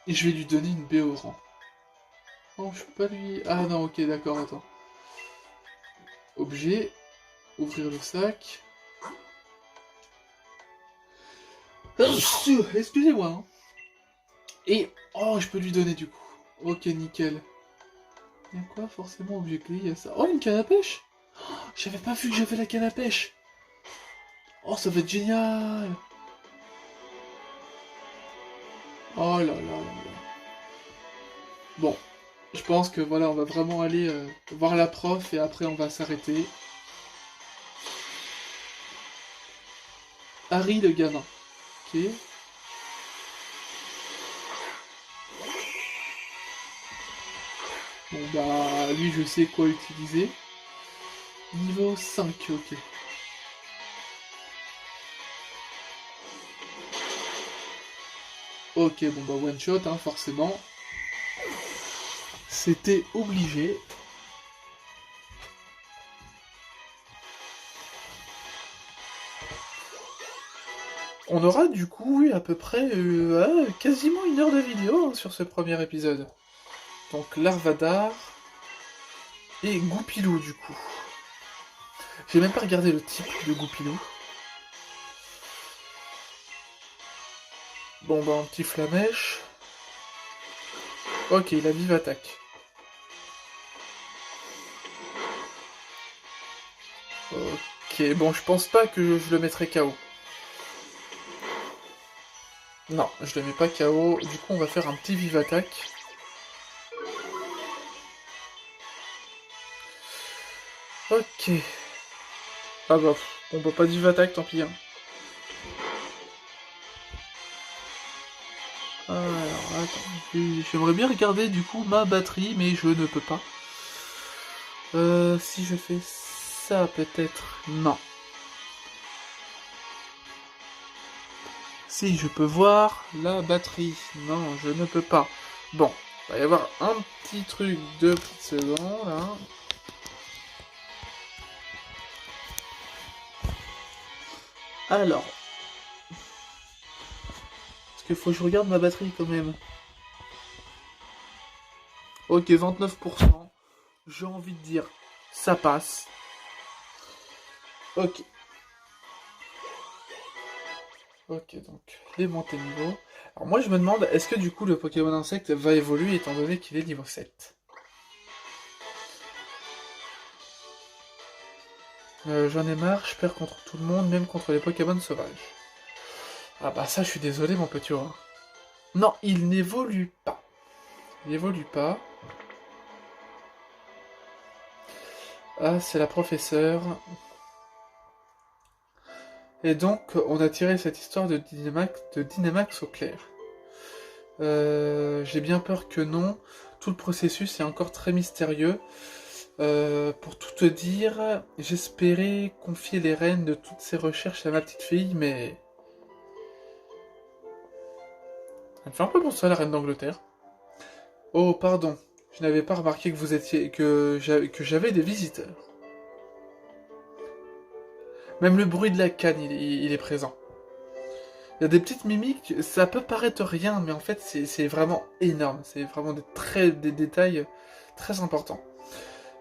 Et je vais lui donner une baie au rang. Non, je peux pas lui... Ah non, ok, d'accord, attends. Objet. Ouvrir le sac. Excusez-moi. Hein. Et... Oh, je peux lui donner du coup. Ok, nickel. Il y a quoi forcément objet clé? Il y a ça. Oh, une canne à pêche. Oh, j'avais pas vu que j'avais la canne à pêche. Oh, ça va être génial. Oh là là là là. Bon, je pense que voilà, on va vraiment aller voir la prof et après on va s'arrêter. Harry le gamin. Ok. Bon bah, lui je sais quoi utiliser. Niveau 5, ok. Ok, bon bah one shot, hein, forcément. C'était obligé. On aura du coup, oui, à peu près quasiment 1 heure de vidéo hein, sur ce premier épisode. Donc Larvadar et Goupilou du coup. J'ai même pas regardé le type de Goupilou. Bon bah un petit flamèche. Ok, il a vive attaque. Ok, bon je pense pas que je le mettrai KO. Non, je le mets pas KO. Du coup on va faire un petit vive attaque. Ok. Ah bah, on peut pas de vive attaque, tant pis. Hein. Alors, attends. J'aimerais bien regarder du coup ma batterie, mais je ne peux pas. Si je fais ça, peut-être. Non. Si je peux voir la batterie. Non, je ne peux pas. Bon, il va y avoir un petit truc de petites secondes. Hein. Alors. Parce qu'il faut que je regarde ma batterie quand même. Ok, 29%. J'ai envie de dire, ça passe. Ok. Ok, donc les montées de niveau. Alors moi je me demande, est-ce que du coup le Pokémon insecte va évoluer étant donné qu'il est niveau 7? J'en ai marre, je perds contre tout le monde, même contre les Pokémon sauvages. Ah bah ça je suis désolé mon petit rat. Non, il n'évolue pas. Il n'évolue pas. Ah, c'est la professeure. Et donc, on a tiré cette histoire de Dynamax au clair. J'ai bien peur que non. Tout le processus est encore très mystérieux. Pour tout te dire, j'espérais confier les rênes de toutes ces recherches à ma petite fille, mais... Elle me fait un peu penser à la reine d'Angleterre. Oh, pardon. Je n'avais pas remarqué que vous étiez... que j'avais des visiteurs. Même le bruit de la canne, il est présent. Il y a des petites mimiques, ça peut paraître rien, mais en fait c'est vraiment énorme. C'est vraiment des détails très importants.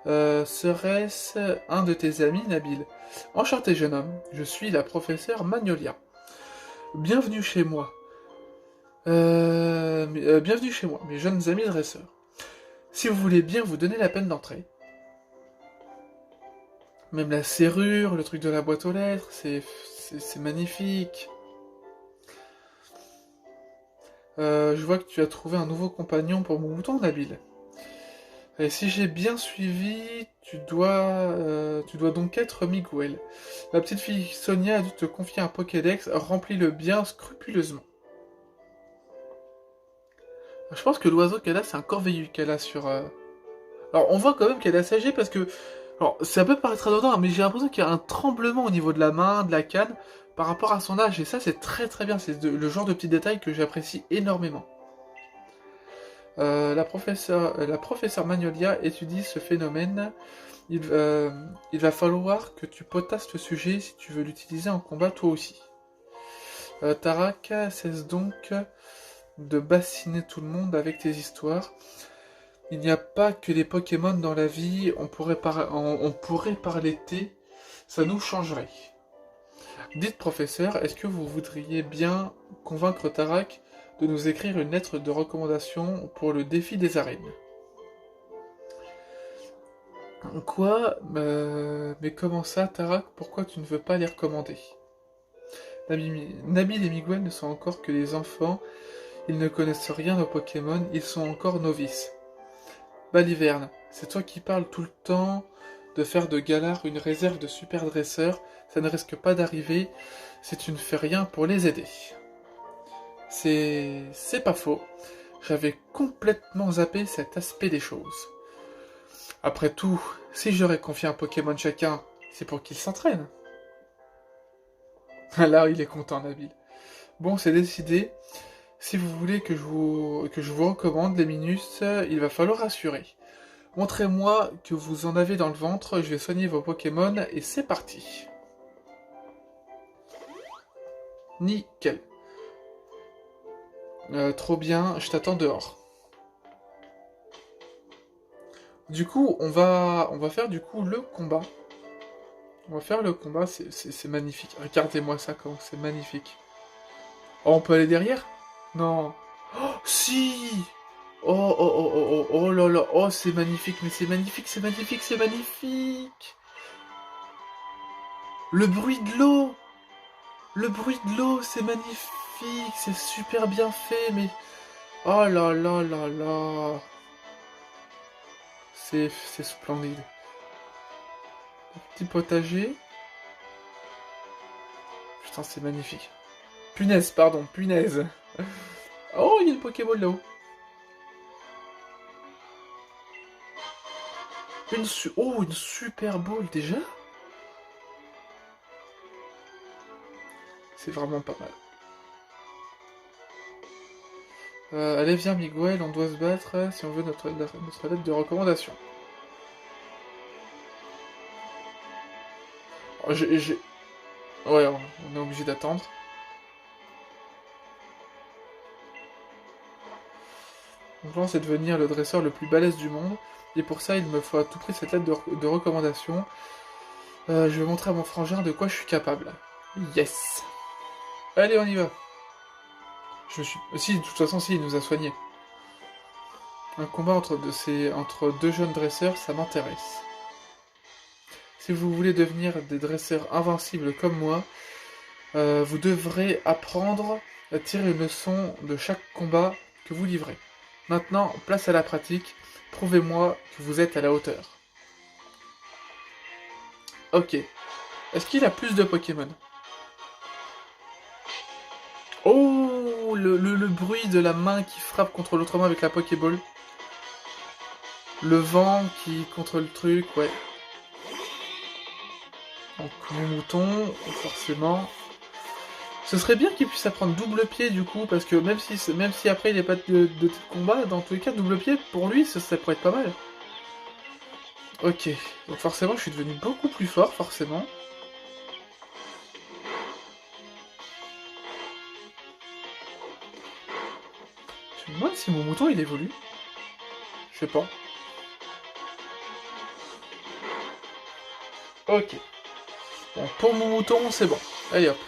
Serait-ce un de tes amis, Nabil? Enchanté jeune homme, je suis la professeure Magnolia. Bienvenue chez moi. Bienvenue chez moi, mes jeunes amis dresseurs. Si vous voulez bien vous donner la peine d'entrer. Même la serrure, le truc de la boîte aux lettres, c'est magnifique. Je vois que tu as trouvé un nouveau compagnon pour mon mouton, Nabil. Et si j'ai bien suivi, tu dois donc être Miguel. La petite fille Sonia a dû te confier un Pokédex, remplis-le bien scrupuleusement. Je pense que l'oiseau qu'elle a, c'est un corvéu qu'elle a sur... Alors, on voit quand même qu'elle est assez âgée parce que... Alors, ça peut paraître anodin, mais j'ai l'impression qu'il y a un tremblement au niveau de la main, de la canne, par rapport à son âge. Et ça, c'est très très bien. C'est le genre de petits détails que j'apprécie énormément. La professeure Magnolia étudie ce phénomène. Il va falloir que tu potasses le sujet si tu veux l'utiliser en combat toi aussi. Tarak, cesse donc de bassiner tout le monde avec tes histoires. Il n'y a pas que les Pokémon dans la vie, on pourrait parler thé, ça nous changerait. Dites professeur, est-ce que vous voudriez bien convaincre Tarak de nous écrire une lettre de recommandation pour le défi des arènes? Quoi? Mais comment ça, Tarak? Pourquoi tu ne veux pas les recommander? Nabil et Miguel ne sont encore que des enfants, ils ne connaissent rien aux Pokémon, ils sont encore novices. Baliverne, c'est toi qui parles tout le temps de faire de Galar une réserve de super dresseurs, ça ne risque pas d'arriver si tu ne fais rien pour les aider. C'est pas faux, j'avais complètement zappé cet aspect des choses. Après tout, si j'aurais confié un Pokémon chacun, c'est pour qu'ils s'entraînent. Là, il est content, Nabil. Bon, c'est décidé. Si vous voulez que je vous recommande les Minus, il va falloir assurer. Montrez-moi que vous en avez dans le ventre, je vais soigner vos Pokémon, et c'est parti. Nickel. Trop bien, je t'attends dehors. Du coup, on va faire du coup le combat. On va faire le combat, c'est magnifique. Regardez-moi ça, comment c'est magnifique. Oh, on peut aller derrière? Non. Oh, si! Oh, oh, oh, oh, oh, oh là là, oh, c'est magnifique, mais c'est magnifique, c'est magnifique, c'est magnifique! Le bruit de l'eau! Le bruit de l'eau, c'est magnifique, c'est super bien fait, mais... Oh là là là là! C'est splendide. Petit potager. Putain, c'est magnifique. Punaise, pardon, punaise. Oh, il y a le Pokéball là-haut. Une super boule déjà. C'est vraiment pas mal. Allez, viens, Miguel, on doit se battre si on veut notre lettre de recommandation. Oh, ouais, on est obligé d'attendre. Mon plan, c'est de devenir le dresseur le plus balèze du monde. Et pour ça, il me faut à tout prix cette lettre de recommandation. Je vais montrer à mon frangin de quoi je suis capable. Yes! Allez, on y va. Si, de toute façon, si, il nous a soignés. Un combat entre deux jeunes dresseurs, ça m'intéresse. Si vous voulez devenir des dresseurs invincibles comme moi, vous devrez apprendre à tirer une leçon de chaque combat que vous livrez. Maintenant, place à la pratique. Prouvez-moi que vous êtes à la hauteur. Ok. Est-ce qu'il a plus de Pokémon? Oh, le bruit de la main qui frappe contre l'autre main avec la Pokéball. Le vent qui contre le truc, ouais. Donc mon mouton, forcément. Ce serait bien qu'il puisse apprendre double pied du coup, parce que même si après il n'est pas de combat, dans tous les cas, double pied, pour lui, ça pourrait être pas mal. Ok, donc forcément je suis devenu beaucoup plus fort, forcément. Moi, si mon mouton, il évolue. Je sais pas. Ok. Bon, pour mon mouton, c'est bon. Allez hop.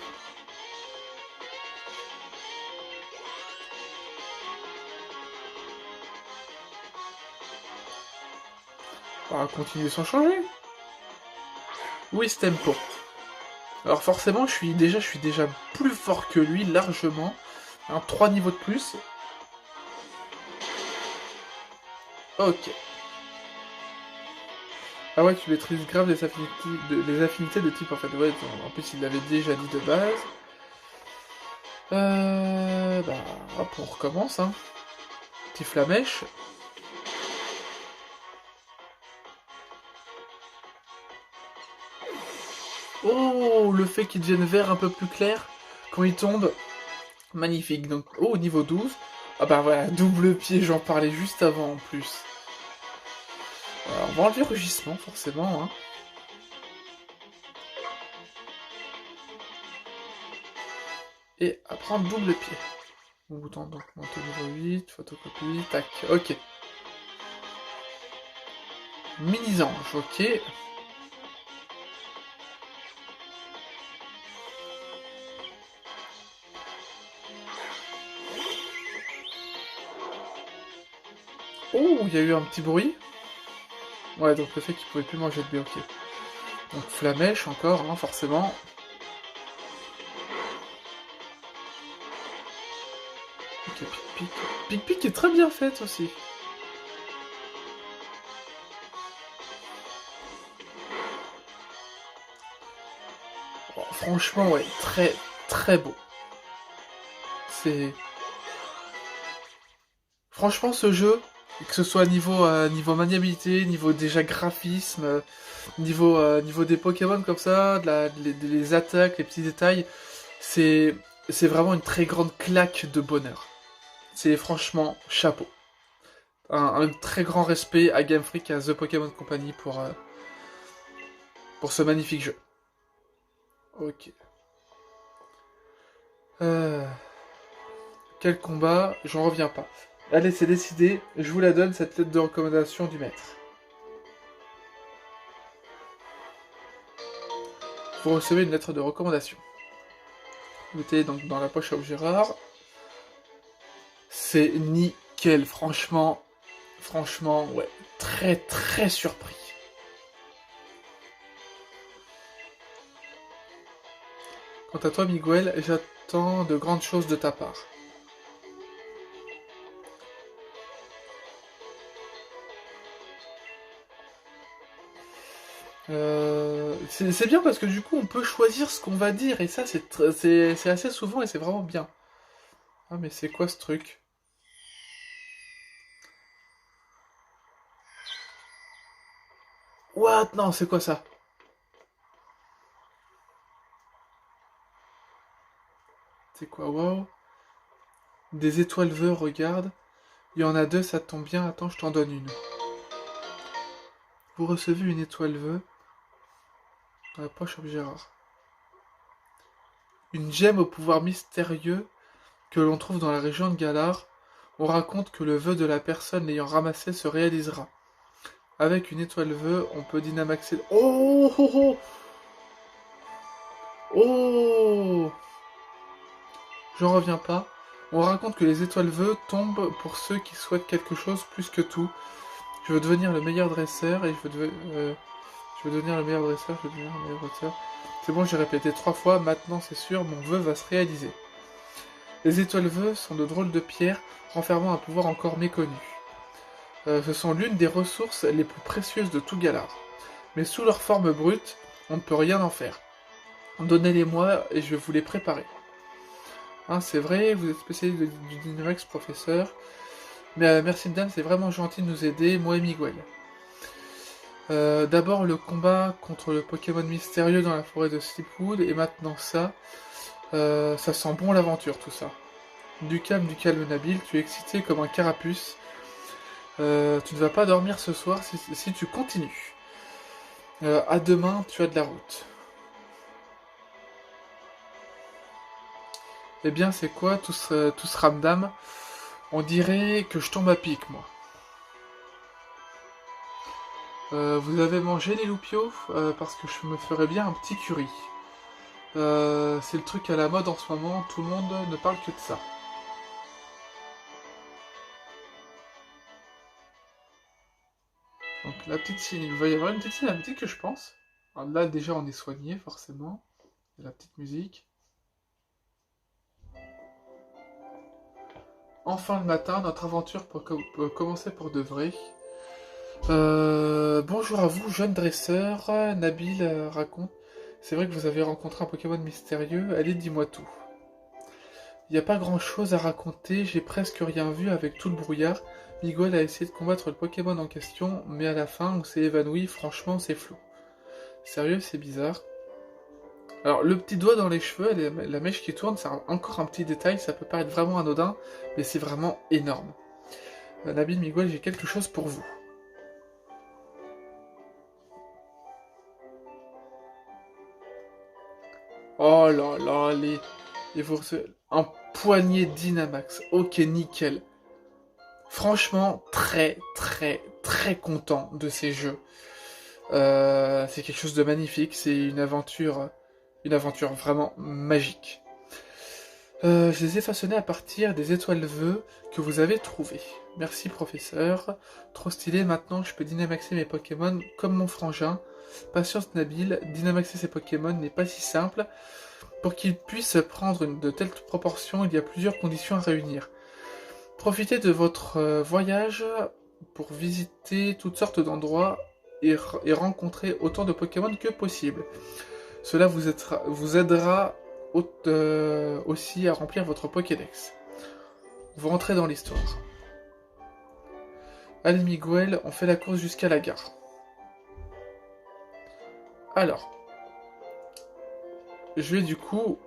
On va continuer sans changer. Oui, ce tempo. Alors forcément, je suis déjà plus fort que lui, largement. 3 niveaux de plus. Ok. Ah ouais, tu maîtrises grave les affinités de type, en fait. Ouais, en plus, il l'avait déjà dit de base. Bah, hop, on recommence, hein. Petit flamèche. Oh, le fait qu'il devienne vert un peu plus clair quand il tombe. Magnifique. Donc, oh, niveau 12. Ah bah voilà, double pied, j'en parlais juste avant en plus. Alors, on va enlever rugissement, forcément, hein. Et apprendre double pied. Mon bouton, donc, monter niveau 8, photocopie, tac, ok. Mini-ange, ok. Oh, il y a eu un petit bruit. Ouais, donc le fait qu'il pouvait plus manger de B, ok. Donc flamèche encore, hein, forcément. Ok, pic-pic. Pic-pic est très bien faite aussi. Oh, franchement, ouais, très très beau. C'est... Franchement, ce jeu, que ce soit niveau maniabilité, niveau déjà graphisme, niveau des Pokémon comme ça, les attaques, les petits détails, c'est vraiment une très grande claque de bonheur. C'est franchement chapeau. Un très grand respect à Game Freak et à The Pokémon Company pour ce magnifique jeu. Ok. Euh, Quel combat? J'en reviens pas. Allez, c'est décidé. Je vous la donne, cette lettre de recommandation du maître. Vous recevez une lettre de recommandation. Vous mettez donc dans la poche à objet rare. C'est nickel, franchement. Franchement, ouais. Très très surpris. Quant à toi, Miguel, j'attends de grandes choses de ta part. C'est bien parce que du coup on peut choisir ce qu'on va dire et ça c'est assez souvent et c'est vraiment bien. Ah mais c'est quoi ce truc? What? Non, c'est quoi ça? C'est quoi? Wow. Des étoiles veuves, regarde. Il y en a deux, ça tombe bien. Attends, je t'en donne une. Vous recevez une étoile veuve dans la poche objet rare. Une gemme au pouvoir mystérieux que l'on trouve dans la région de Galar. On raconte que le vœu de la personne l'ayant ramassé se réalisera. Avec une étoile veuve, on peut dynamaxer... Oh oh oh oh. J'en reviens pas. On raconte que les étoiles veuves tombent pour ceux qui souhaitent quelque chose plus que tout. Je veux devenir le meilleur dresseur et je veux devenir le meilleur dresseur, je veux devenir le meilleur dresseur. C'est bon, j'ai répété 3 fois, maintenant c'est sûr, mon vœu va se réaliser. Les étoiles veuves sont de drôles de pierres renfermant un pouvoir encore méconnu. Ce sont l'une des ressources les plus précieuses de tout Galar. Mais sous leur forme brute, on ne peut rien en faire. Donnez-les-moi et je vais vous les préparer. Hein, c'est vrai, vous êtes spécialiste du Dynamax, professeur. Mais merci madame, c'est vraiment gentil de nous aider, moi et Miguel. D'abord le combat contre le Pokémon mystérieux dans la forêt de Sleepwood, et maintenant ça. Ça sent bon l'aventure tout ça. Du calme, Nabil, tu es excité comme un carapuce. Tu ne vas pas dormir ce soir si tu continues. À demain, tu as de la route. Eh bien, c'est quoi tout ce ramdam? On dirait que je tombe à pic, moi. Vous avez mangé les loupiaux parce que je me ferais bien un petit curry. C'est le truc à la mode en ce moment, tout le monde ne parle que de ça. Donc la petite scène, il va y avoir une petite cinématique que je pense. Alors là déjà on est soigné forcément. Il y a la petite musique. Enfin le matin, notre aventure peut commencer pour de vrai. Bonjour à vous, jeune dresseur. Nabil raconte. C'est vrai que vous avez rencontré un Pokémon mystérieux. Allez, dis-moi tout. Il n'y a pas grand chose à raconter, j'ai presque rien vu avec tout le brouillard. Miguel a essayé de combattre le Pokémon en question, mais à la fin, on s'est évanoui, franchement, c'est flou. Sérieux, c'est bizarre. Alors, le petit doigt dans les cheveux, la mèche qui tourne, c'est encore un petit détail, ça peut paraître vraiment anodin, mais c'est vraiment énorme. Nabil, Miguel, j'ai quelque chose pour vous. Oh là là, un poignet Dynamax. Ok, nickel. Franchement, très très très content de ces jeux. C'est quelque chose de magnifique, c'est une aventure vraiment magique. Je les ai façonnés à partir des étoiles vœux que vous avez trouvées. Merci professeur. Trop stylé, maintenant je peux dynamaxer mes Pokémon comme mon frangin. Patience Nabil, dynamaxer ses Pokémon n'est pas si simple. Pour qu'ils puissent prendre de telles proportions, il y a plusieurs conditions à réunir. Profitez de votre voyage pour visiter toutes sortes d'endroits et rencontrer autant de Pokémon que possible. Cela vous aidera aussi à remplir votre Pokédex. Vous rentrez dans l'histoire. Allez Miguel, on fait la course jusqu'à la gare. Alors, je vais du coup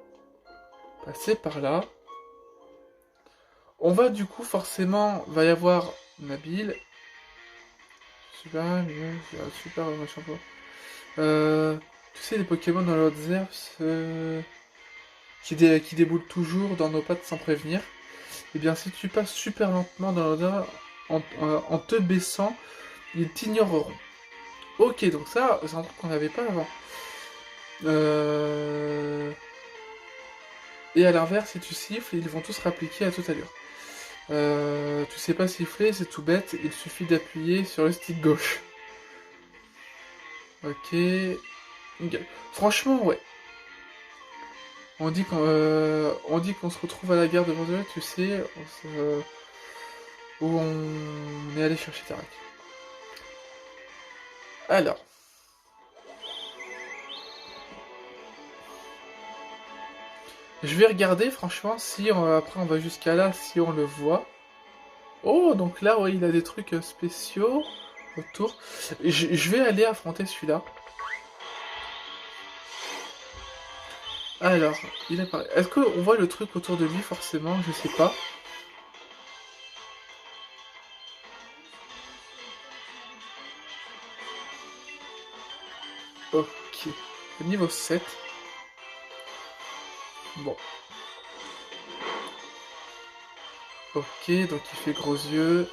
passer par là. On va du coup forcément, va y avoir Nabil. Super, machin pas. Tu sais, les Pokémon dans l'ordre qui déboulent toujours dans nos pattes sans prévenir. Et bien, si tu passes super lentement dans l'ordre en te baissant, ils t'ignoreront. Ok, donc ça, c'est un truc qu'on n'avait pas avant. Et à l'inverse, si tu siffles, ils vont tous réappliquer à toute allure. Tu sais pas siffler, c'est tout bête, il suffit d'appuyer sur le stick gauche. Ok. Franchement, ouais. On dit qu'on se retrouve à la gare de Vendée, tu sais, où on est allé chercher Tarak. Alors. Je vais regarder, franchement, si après on va jusqu'à là, si on le voit. Oh, donc là, ouais, il a des trucs spéciaux autour. Je vais aller affronter celui-là. Alors, il apparaît. Est-ce qu'on voit le truc autour de lui, forcément? Je sais pas. Ok. Niveau 7. Bon. Ok, donc il fait gros yeux.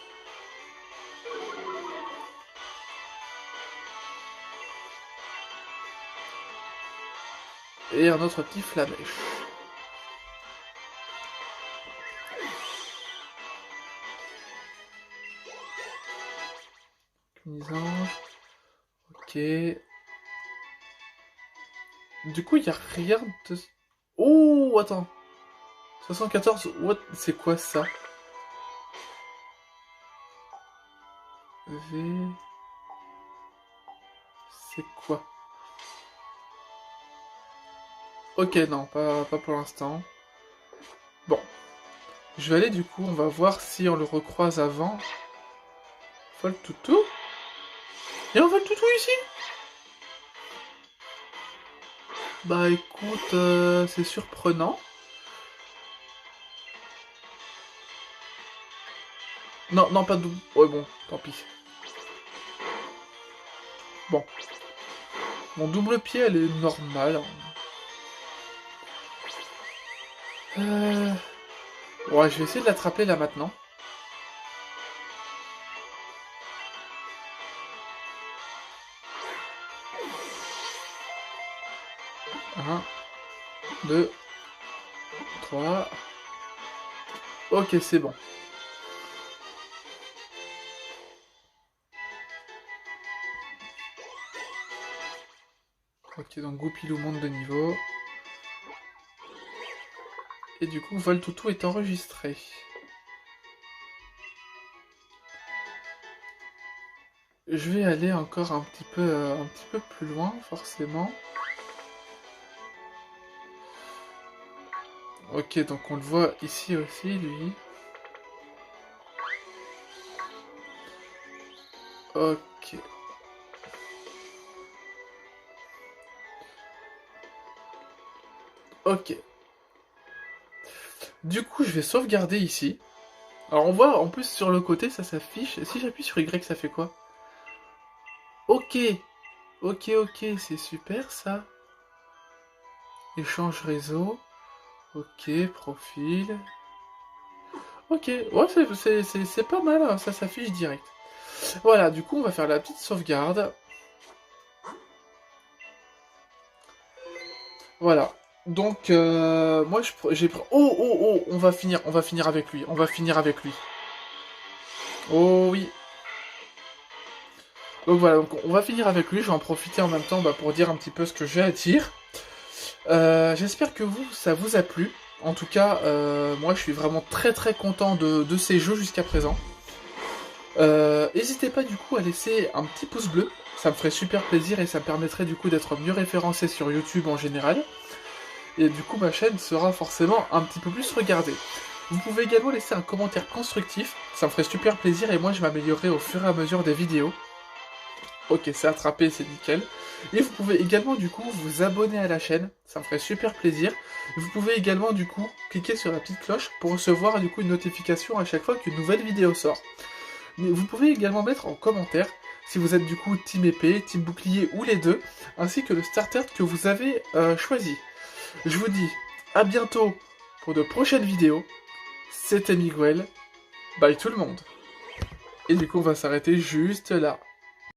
Et un autre petit flamèche. Misange. Ok. Du coup, il n'y a rien de... Oh, attends. 74, what? C'est quoi ça? V... C'est quoi? Ok, non, pas pour l'instant. Bon. Je vais aller du coup, on va voir si on le recroise avant. Vol toutou? Et on vole toutou ici? Bah écoute, c'est surprenant. Non, non, pas de double. Ouais, bon, tant pis. Bon. Mon double pied, elle est normale. Ouais, je vais essayer de l'attraper là maintenant. 1, 2, 3. Ok, c'est bon. Ok, donc Goupilou monte de niveau. Et du coup, Voltoutou est enregistré. Je vais aller encore un petit peu plus loin, forcément. Ok, donc on le voit ici aussi, lui. Ok. Ok. Du coup, je vais sauvegarder ici. Alors on voit en plus sur le côté, ça s'affiche. Si j'appuie sur Y, ça fait quoi? Ok. Ok, ok, c'est super ça. Échange réseau. Ok, profil. Ok, ouais, c'est pas mal, hein, ça s'affiche direct. Voilà, du coup, on va faire la petite sauvegarde. Voilà. Donc, moi, j'ai... Oh, oh, oh, on va finir avec lui, on va finir avec lui. Oh oui. Donc voilà, donc on va finir avec lui, je vais en profiter en même temps pour dire un petit peu ce que j'ai à dire. J'espère que ça vous a plu. En tout cas, moi je suis vraiment très très content de ces jeux jusqu'à présent. N'hésitez pas du coup à laisser un petit pouce bleu, ça me ferait super plaisir et ça me permettrait du coup d'être mieux référencé sur YouTube en général. Et du coup ma chaîne sera forcément un petit peu plus regardée. Vous pouvez également laisser un commentaire constructif, ça me ferait super plaisir et moi je m'améliorerai au fur et à mesure des vidéos. Ok, c'est attrapé, c'est nickel. Et vous pouvez également du coup vous abonner à la chaîne, ça me ferait super plaisir. Vous pouvez également du coup cliquer sur la petite cloche pour recevoir du coup une notification à chaque fois qu'une nouvelle vidéo sort. Mais vous pouvez également mettre en commentaire si vous êtes du coup team épée, team bouclier ou les deux, ainsi que le starter que vous avez choisi. Je vous dis à bientôt pour de prochaines vidéos. C'était Miguel, bye tout le monde. Et du coup on va s'arrêter juste là.